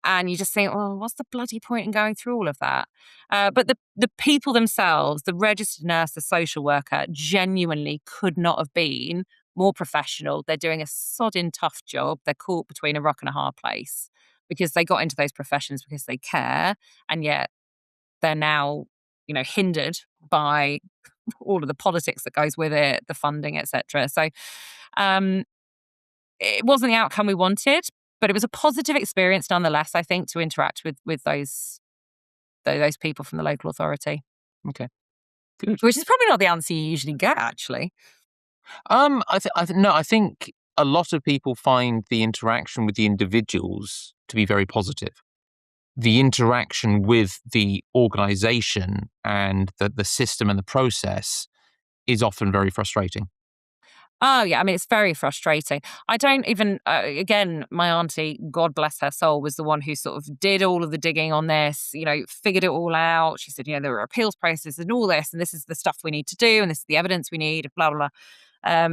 And you just think, well, what's the bloody point in going through all of that? But the people themselves, the registered nurse, the social worker, genuinely could not have been more professional. They're doing a sodding tough job. They're caught between a rock and a hard place because they got into those professions because they care, and yet they're now, hindered by all of the politics that goes with it, the funding, etc. So, um, it wasn't the outcome we wanted, but it was a positive experience nonetheless, I think, to interact with those people from the local authority, Okay, good. which is probably not the answer you usually get, actually. No, I think a lot of people find the interaction with the individuals to be very positive. The interaction with the organization and the system and the process is often very frustrating. Oh, yeah. I mean, it's very frustrating. I don't even, again, my auntie, God bless her soul, was the one who sort of did all of the digging on this, figured it all out. She said, there are appeals processes and all this, and this is the stuff we need to do, and this is the evidence we need, blah, blah, blah.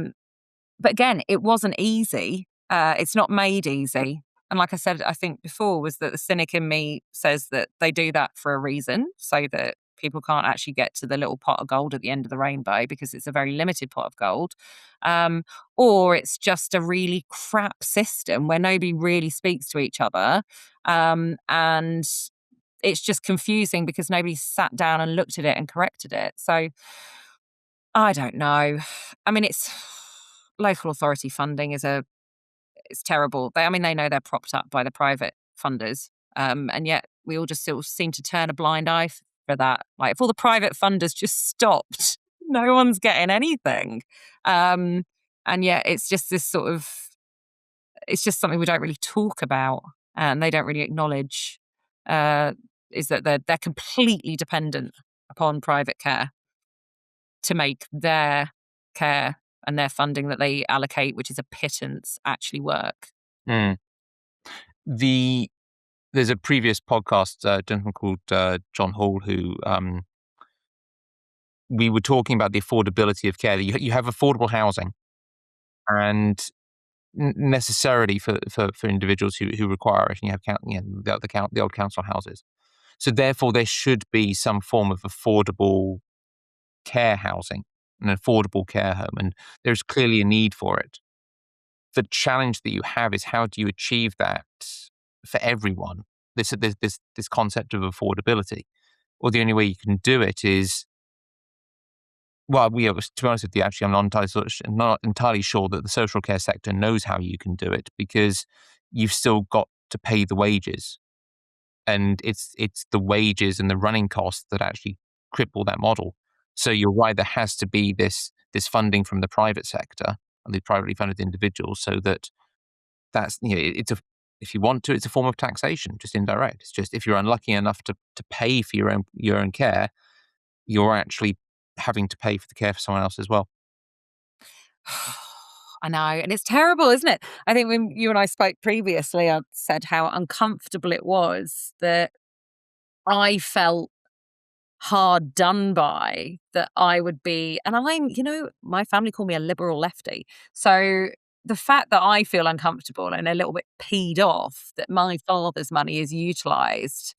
But again, it wasn't easy. It's not made easy. And like I said, I think before, was that the cynic in me says that they do that for a reason, so that people can't actually get to the little pot of gold at the end of the rainbow because it's a very limited pot of gold. Um, or it's just a really crap system where nobody really speaks to each other. And it's just confusing because nobody sat down and looked at it and corrected it. So I don't know. I mean, it's local authority funding it's terrible. They know they're propped up by the private funders, and yet we all just sort of seem to turn a blind eye for that. Like, if all the private funders just stopped, no one's getting anything. And yet it's just this sort of, it's just something we don't really talk about, and they don't really acknowledge. Uh, is that they're completely dependent upon private care to make their care and their funding that they allocate, which is a pittance, actually work. Mm. There's a previous podcast, a gentleman called John Hall, who we were talking about the affordability of care. That you have affordable housing, and necessarily for individuals who require it, and you have the old council houses. So therefore, there should be some form of affordable care housing, an affordable care home, and there's clearly a need for it. The challenge that you have is, how do you achieve that for everyone? This concept of affordability. Well, the only way you can do it is, well, to be honest with you, actually, I'm not entirely sure that the social care sector knows how you can do it, because you've still got to pay the wages, and it's the wages and the running costs that actually cripple that model. So you're right, there has to be this funding from the private sector and the privately funded individuals, so that's if you want to, it's a form of taxation, just indirect. It's just, if you're unlucky enough to pay for your own care, you're actually having to pay for the care for someone else as well. I know, and it's terrible, isn't it? I think when you and I spoke previously, I said how uncomfortable it was that I felt hard done by, that I would be, and my family call me a liberal lefty. So the fact that I feel uncomfortable and a little bit peed off that my father's money is utilised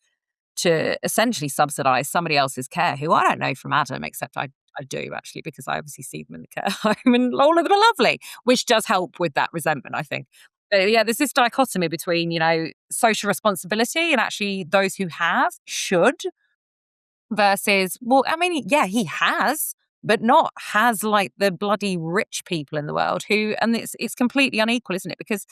to essentially subsidise somebody else's care, who I don't know from Adam, except I do actually, because I obviously see them in the care home and all of them are lovely, which does help with that resentment, I think. But yeah, there's this dichotomy between, social responsibility and actually those who have should, versus, well, I mean, yeah, he has, but not has like the bloody rich people in the world who, and it's completely unequal, isn't it? Because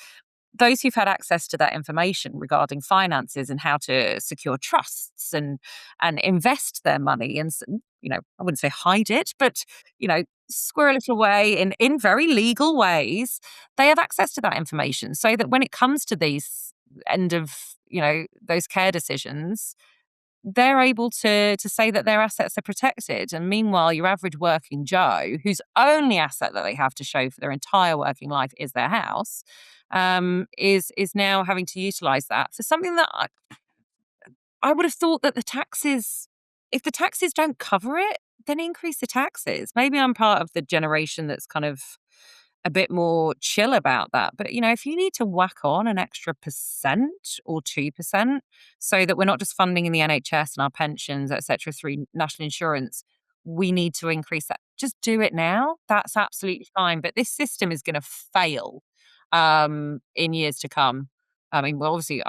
those who've had access to that information regarding finances and how to secure trusts and invest their money and, I wouldn't say hide it, but, squirrel it away in very legal ways, they have access to that information, so that when it comes to these end of, those care decisions, they're able to say that their assets are protected. And meanwhile, your average working Joe, whose only asset that they have to show for their entire working life is their house, is now having to utilise that for something that I would have thought that if the taxes don't cover it, then increase the taxes. Maybe I'm part of the generation that's kind of a bit more chill about that. But, if you need to whack on an extra percent or 2% so that we're not just funding in the NHS and our pensions, et cetera, through national insurance, we need to increase that. Just do it now. That's absolutely fine. But this system is going to fail in years to come. I mean, well, obviously,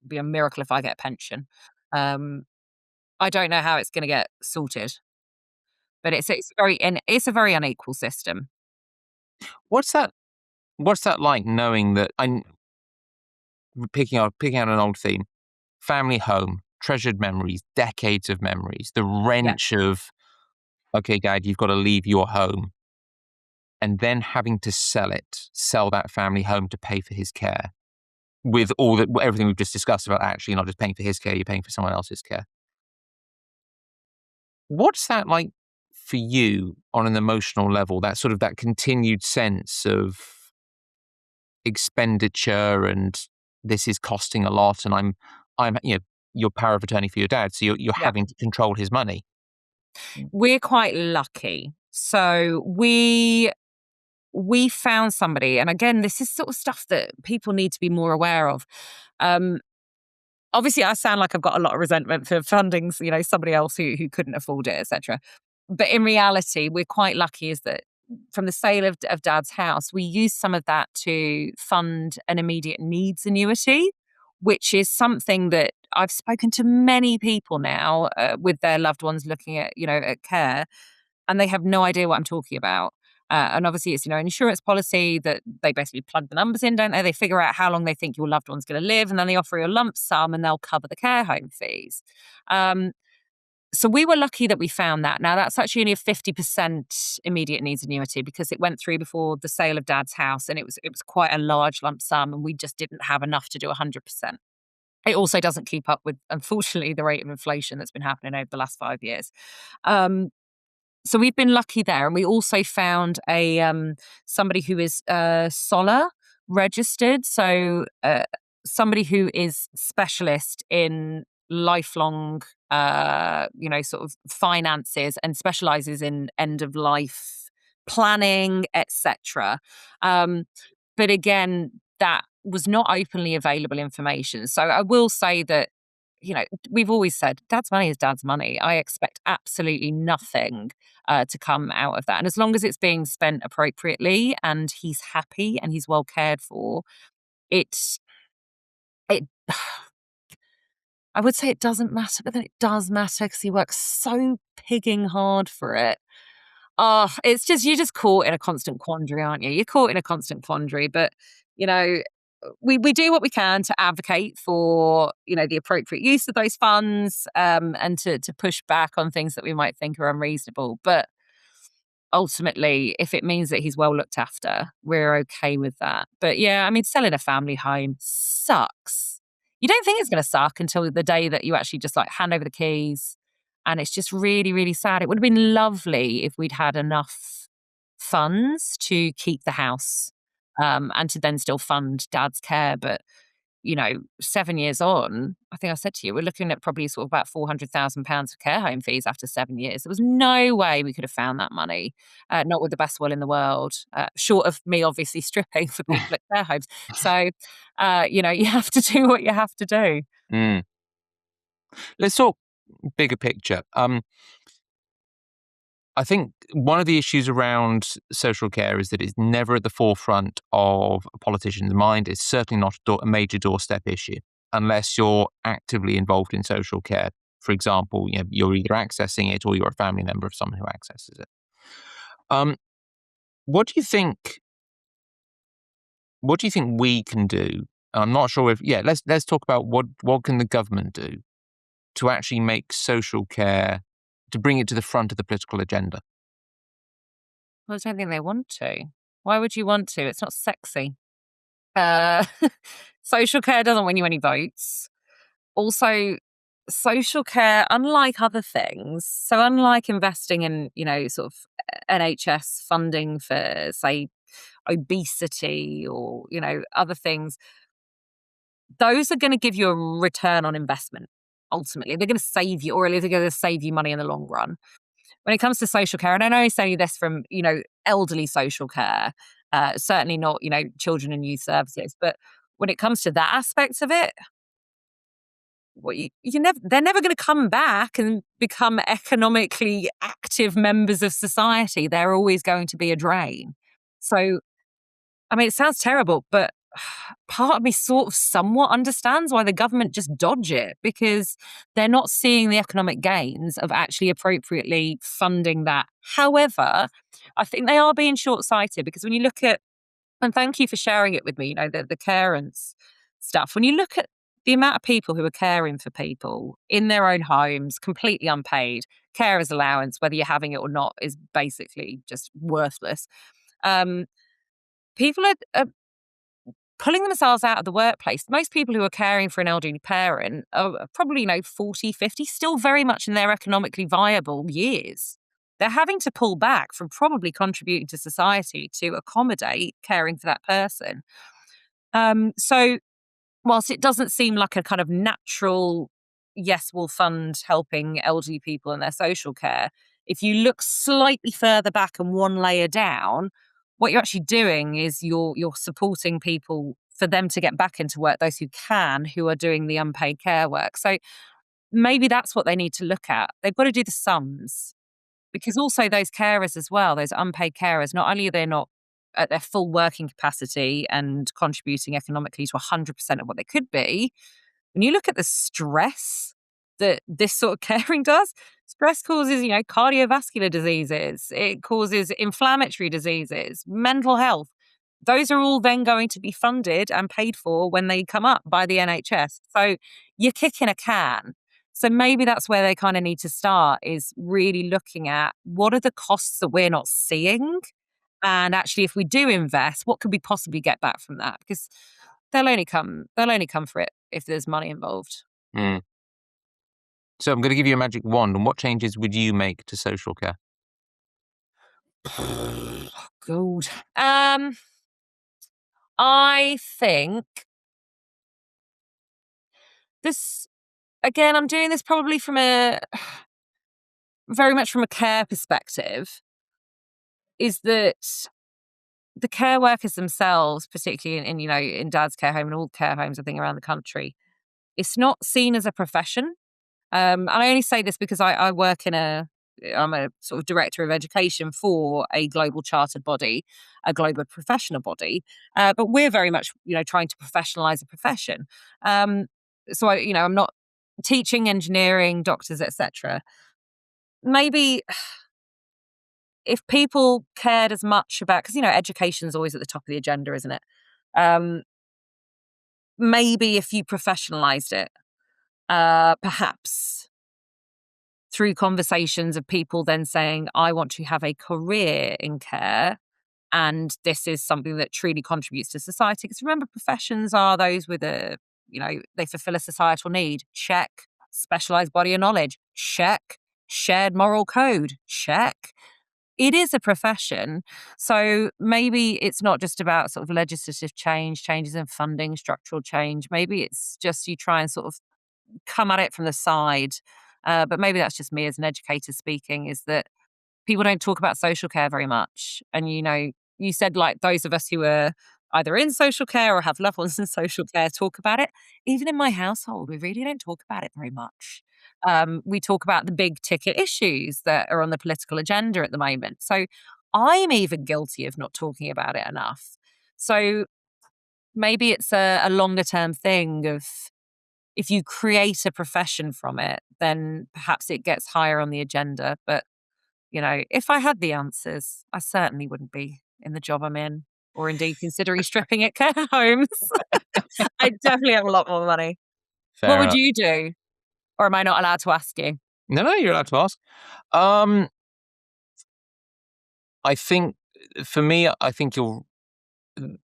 be a miracle if I get a pension. Um, I don't know how it's going to get sorted, but it's a very unequal system. What's that? What's that like knowing that I'm picking out an old theme, family home, treasured memories, decades of memories, the Yeah. wrench of, okay, dad, you've got to leave your home, and then having to sell that family home to pay for his care with everything we've just discussed about actually not just paying for his care, you're paying for someone else's care. What's that like for you on an emotional level? That sort of that continued sense of expenditure and this is costing a lot, and I'm your power of attorney for your dad, so you're Yeah. having to control his money. We're quite lucky. So we found somebody, and again, this is sort of stuff that people need to be more aware of. Um, Obviously, I sound like I've got a lot of resentment for funding, somebody else who couldn't afford it, etc. But in reality, we're quite lucky is that from the sale of Dad's house, we used some of that to fund an immediate needs annuity, which is something that I've spoken to many people now with their loved ones looking at, at care, and they have no idea what I'm talking about. And obviously, it's an insurance policy that they basically plug the numbers in, don't they? They figure out how long they think your loved one's going to live, and then they offer you a lump sum, and they'll cover the care home fees. Um, so we were lucky that we found that. Now that's actually only a 50% immediate needs annuity because it went through before the sale of Dad's house, and it was quite a large lump sum, and we just didn't have enough to do 100%. It also doesn't keep up with, unfortunately, the rate of inflation that's been happening over the last 5 years. Um, so we've been lucky there, and we also found a somebody who is Solar registered, so somebody who is specialist in lifelong, sort of finances and specializes in end of life planning, etc. Um, but again, that was not openly available information. So I will say that we've always said dad's money is dad's money. I expect absolutely nothing to come out of that. And as long as it's being spent appropriately and he's happy and he's well cared for, it's, it, I would say it doesn't matter, but then it does matter because he works so pigging hard for it. Oh, it's just, you're just caught in a constant quandary, aren't you? You're caught in a constant quandary, but you know, we do what we can to advocate for the appropriate use of those funds, and to push back on things that we might think are unreasonable. But ultimately, if it means that he's well looked after, we're okay with that. But yeah, I mean, selling a family home sucks. You don't think it's going to suck until the day that you actually just like hand over the keys. And it's just really, really sad. It would have been lovely if we'd had enough funds to keep the house, and to then still fund dad's care. But 7 years on, I think I said to you, we're looking at probably sort of about £400,000 of care home fees after 7 years. There was no way we could have found that money, not with the best will in the world, short of me obviously stripping for people at care homes. So, you have to do what you have to do. Mm. Let's talk bigger picture. I think one of the issues around social care is that it's never at the forefront of a politician's mind. It's certainly not a major doorstep issue unless you're actively involved in social care. For example, you're either accessing it or you're a family member of someone who accesses it. Um, what do you think? What do you think we can do? I'm not sure if Let's talk about what can the government do to actually make social care, to bring it to the front of the political agenda. Well, I don't think they want to. Why would you want to? It's not sexy. Uh, Social care doesn't win you any votes. Also, social care, unlike other things, so unlike investing in, sort of NHS funding for, say, obesity or, other things, those are going to give you a return on investment. Ultimately, they're going to save you, or they're going to save you money in the long run. When it comes to social care, and I know I say this from, elderly social care, Certainly not, children and youth services. But when it comes to that aspect of it, well, they're never going to come back and become economically active members of society. They're always going to be a drain. So, I mean, it sounds terrible, but part of me sort of somewhat understands why the government just dodge it, because they're not seeing the economic gains of actually appropriately funding that. However, I think they are being short-sighted, because when you look at, and thank you for sharing it with me, the care and stuff. When you look at the amount of people who are caring for people in their own homes, completely unpaid, carers allowance, whether you're having it or not, is basically just worthless. Um, People are pulling themselves out of the workplace. Most people who are caring for an elderly parent are probably, 40, 50, still very much in their economically viable years. They're having to pull back from probably contributing to society to accommodate caring for that person. So whilst it doesn't seem like a kind of natural, yes, we'll fund helping elderly people in their social care, if you look slightly further back and one layer down, what you're actually doing is you're supporting people for them to get back into work, those who can, who are doing the unpaid care work. So maybe that's what they need to look at. They've got to do the sums, because also those carers as well, those unpaid carers, not only are they not at their full working capacity and contributing economically to 100% of what they could be, when you look at the stress that this sort of caring does, stress causes, cardiovascular diseases, it causes inflammatory diseases, mental health. Those are all then going to be funded and paid for when they come up by the NHS. So you're kicking a can. So maybe that's where they kind of need to start, is really looking at what are the costs that we're not seeing? And actually, if we do invest, what could we possibly get back from that? Because they'll only come for it if there's money involved. Mm. So I'm going to give you a magic wand. And what changes would you make to social care? God. I think this, again, I'm doing this probably from very much from a care perspective, is that the care workers themselves, particularly in Dad's care home and all care homes, I think, around the country, it's not seen as a profession. And I only say this because I work I'm a sort of director of education for a global chartered body, a global professional body. But we're very much, trying to professionalize a profession. So I'm not teaching, engineering, doctors, etc. Maybe if people cared as much about, because education's always at the top of the agenda, isn't it? Um, Maybe if you professionalized it, perhaps through conversations of people then saying, I want to have a career in care, and this is something that truly contributes to society. Because remember, professions are those with they fulfill a societal need. Check. Specialized body of knowledge. Check. Shared moral code. Check. It is a profession. So maybe it's not just about sort of legislative change, changes in funding, structural change. Maybe it's just you try and sort of come at it from the side. But maybe that's just me as an educator speaking, is that people don't talk about social care very much. And, you said, like, those of us who are either in social care or have loved ones in social care talk about it. Even in my household, we really don't talk about it very much. We talk about the big ticket issues that are on the political agenda at the moment. So I'm even guilty of not talking about it enough. So maybe it's a longer term thing of, if you create a profession from it, then perhaps it gets higher on the agenda. But, if I had the answers, I certainly wouldn't be in the job I'm in, or indeed considering stripping at care homes. I definitely have a lot more money. What Fair would enough. you do? Or am I not allowed to ask you? No, you're allowed to ask. I think, for me, I think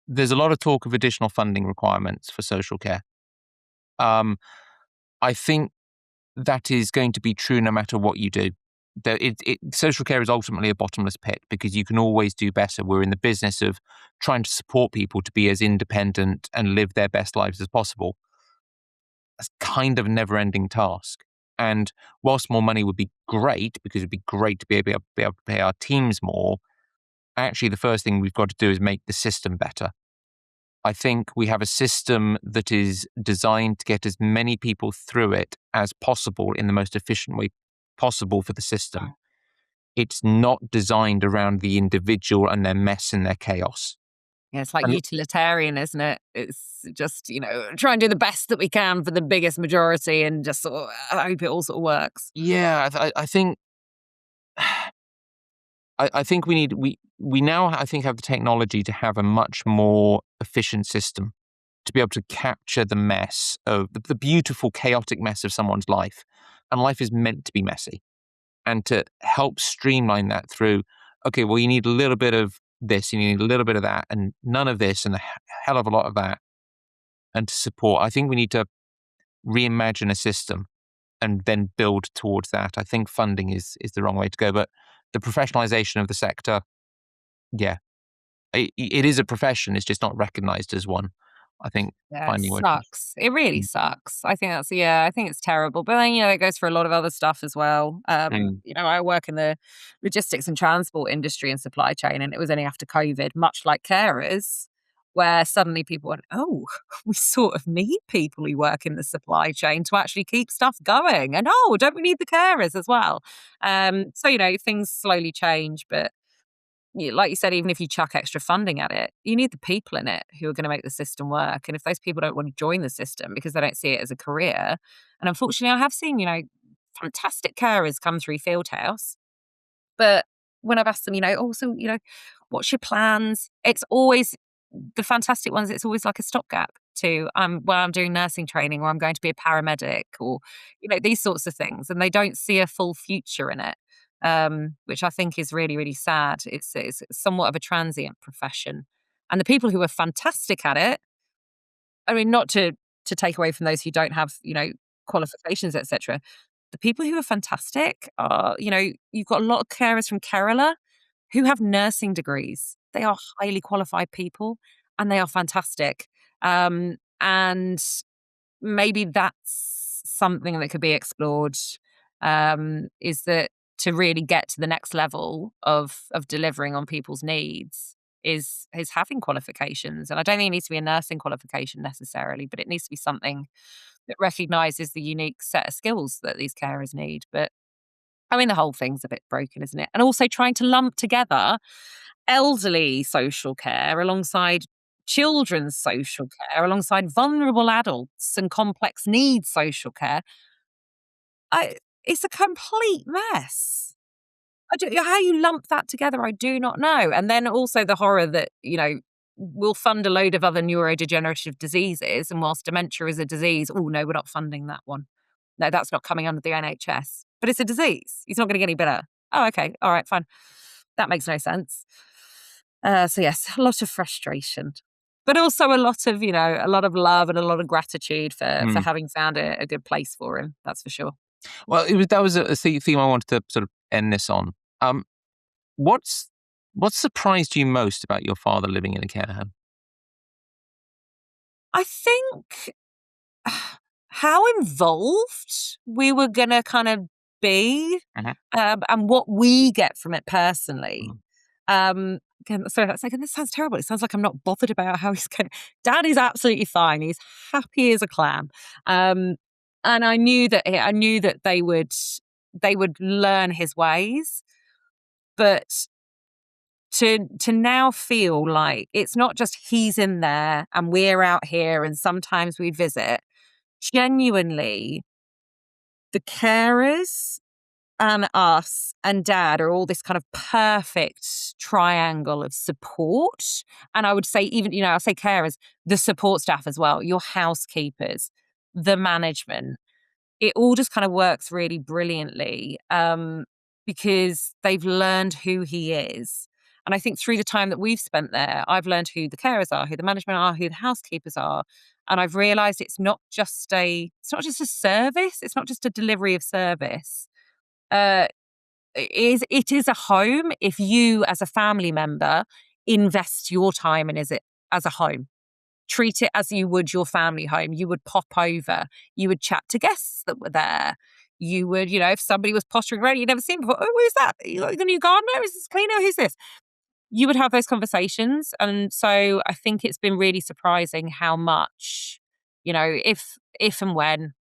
there's a lot of talk of additional funding requirements for social care. Um, I think that is going to be true no matter what you do. Social care is ultimately a bottomless pit, because you can always do better. We're in the business of trying to support people to be as independent and live their best lives as possible. That's kind of a never-ending task. And whilst more money would be great, because it'd be great to be able to pay our teams more, actually the first thing we've got to do is make the system better. I think we have a system that is designed to get as many people through it as possible in the most efficient way possible for the system. It's not designed around the individual and their mess and their chaos. Yeah, it's like And utilitarian, isn't it? It's just, try and do the best that we can for the biggest majority and just sort of hope it all sort of works. yeah, I think I think we now I think have the technology to have a much more efficient system to be able to capture the mess of the beautiful chaotic mess of someone's life, and life is meant to be messy, and to help streamline that through. Okay, well, you need a little bit of this, you need a little bit of that, and none of this, and a hell of a lot of that, and to support. I think we need to reimagine a system and then build towards that. I think funding is the wrong way to go, but the professionalization of the sector, yeah, it is a profession. It's just not recognized as one. I think Yeah, it finding ways to. sucks. It really sucks. I think it's terrible. But then, it goes for a lot of other stuff as well. Mm. I work in the logistics and transport industry and supply chain, and it was only after COVID, much like carers, where suddenly people went, oh, we sort of need people who work in the supply chain to actually keep stuff going. And oh, don't we need the carers as well? Things slowly change, but like you said, even if you chuck extra funding at it, you need the people in it who are going to make the system work. And if those people don't want to join the system because they don't see it as a career, and unfortunately, I have seen, fantastic carers come through Fieldhouse, but when I've asked them, what's your plans? It's always the fantastic ones. It's always like a stopgap to I'm doing nursing training, or I'm going to be a paramedic, or these sorts of things, and they don't see a full future in it, which I think is really, really sad. It's somewhat of a transient profession, and the people who are fantastic at it. I mean, not to take away from those who don't have qualifications, etc. The people who are fantastic are, you've got a lot of carers from Kerala who have nursing degrees. They are highly qualified people and they are fantastic. And maybe that's something that could be explored, is that to really get to the next level of delivering on people's needs is having qualifications. And I don't think it needs to be a nursing qualification necessarily, but it needs to be something that recognises the unique set of skills that these carers need. But I mean, the whole thing's a bit broken, isn't it? And also trying to lump together elderly social care alongside children's social care, alongside vulnerable adults and complex needs social care. It's a complete mess. How you lump that together, I do not know. And then also the horror that, we'll fund a load of other neurodegenerative diseases. And whilst dementia is a disease, oh, no, we're not funding that one. No, that's not coming under the NHS. But it's a disease. It's not going to get any better. Oh, okay. All right, fine. That makes no sense. So, yes, a lot of frustration. But also a lot of, a lot of love and a lot of gratitude for having found a good place for him. That's for sure. Well, that was a theme I wanted to sort of end this on. What's surprised you most about your father living in a care home? I think how involved we were going to kind of be, and what we get from it personally. Again, sorry, that's like, this sounds terrible. It sounds like I'm not bothered about how he's going. Dad is absolutely fine. He's happy as a clam. And I knew that they would learn his ways, but to now feel like it's not just he's in there and we're out here and sometimes we visit. Genuinely, the carers and us and Dad are all this kind of perfect triangle of support. And I would say even, I'll say carers, the support staff as well, your housekeepers, the management. It all just kind of works really brilliantly, because they've learned who he is. And I think through the time that we've spent there, I've learned who the carers are, who the management are, who the housekeepers are. And I've realised it's not just a service. It's not just a delivery of service. It is a home if you, as a family member, invest your time in it as a home. Treat it as you would your family home. You would pop over. You would chat to guests that were there. You would, if somebody was pottering around you'd never seen before, oh, who's that? The new gardener? Is this cleaner? Who's this? you would have those conversations. And so I think it's been really surprising how much, if and when,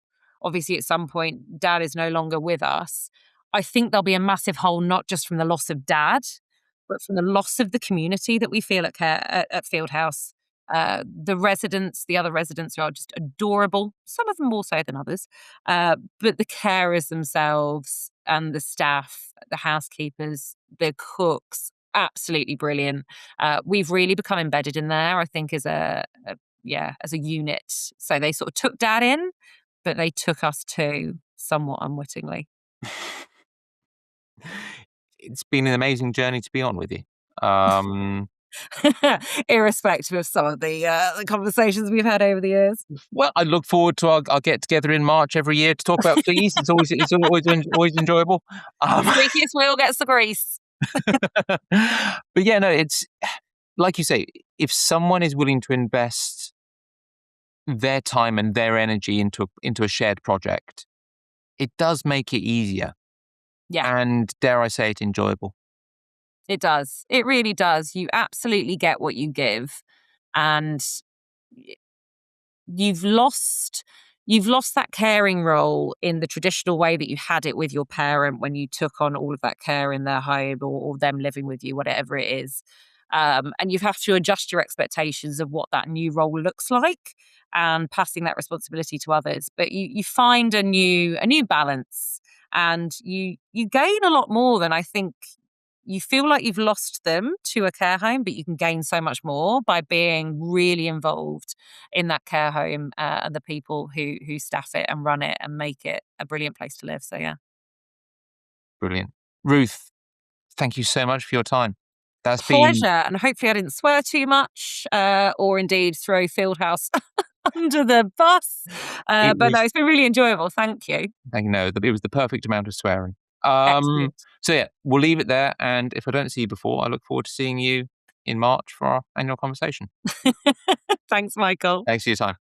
obviously at some point, dad is no longer with us, I think there'll be a massive hole, not just from the loss of dad, but from the loss of the community that we feel at Fieldhouse. The other residents are just adorable, some of them more so than others. But the carers themselves and the staff, the housekeepers, the cooks, absolutely brilliant. We've really become embedded in there, I think, as a unit. So they sort of took dad in, but they took us too, somewhat unwittingly. It's been an amazing journey to be on with you. Irrespective of some of the conversations we've had over the years. Well, I look forward to our get together in March every year to talk about fleas. It's always enjoyable. Squeakiest wheel gets the grease. But yeah, no, it's like you say, if someone is willing to invest their time and their energy into a shared project, it does make it easier. Yeah. And dare I say it, enjoyable. It does. It really does. You absolutely get what you give. And you've lost that caring role in the traditional way that you had it with your parent when you took on all of that care in their home, or them living with you, whatever it is. And you have to adjust your expectations of what that new role looks like and passing that responsibility to others. But you find a new balance, and you gain a lot more than I think. You feel like you've lost them to a care home, but you can gain so much more by being really involved in that care home, and the people who staff it and run it and make it a brilliant place to live. So yeah. Brilliant. Ruth, thank you so much for your time. That's been Pleasure. And hopefully I didn't swear too much, or indeed throw Fieldhouse under the bus. it But no, was it's been really enjoyable. Thank you. it was the perfect amount of swearing. Excellent. So yeah, we'll leave it there. And if I don't see you before, I look forward to seeing you in March for our annual conversation. Thanks, Michael. Thanks for your time.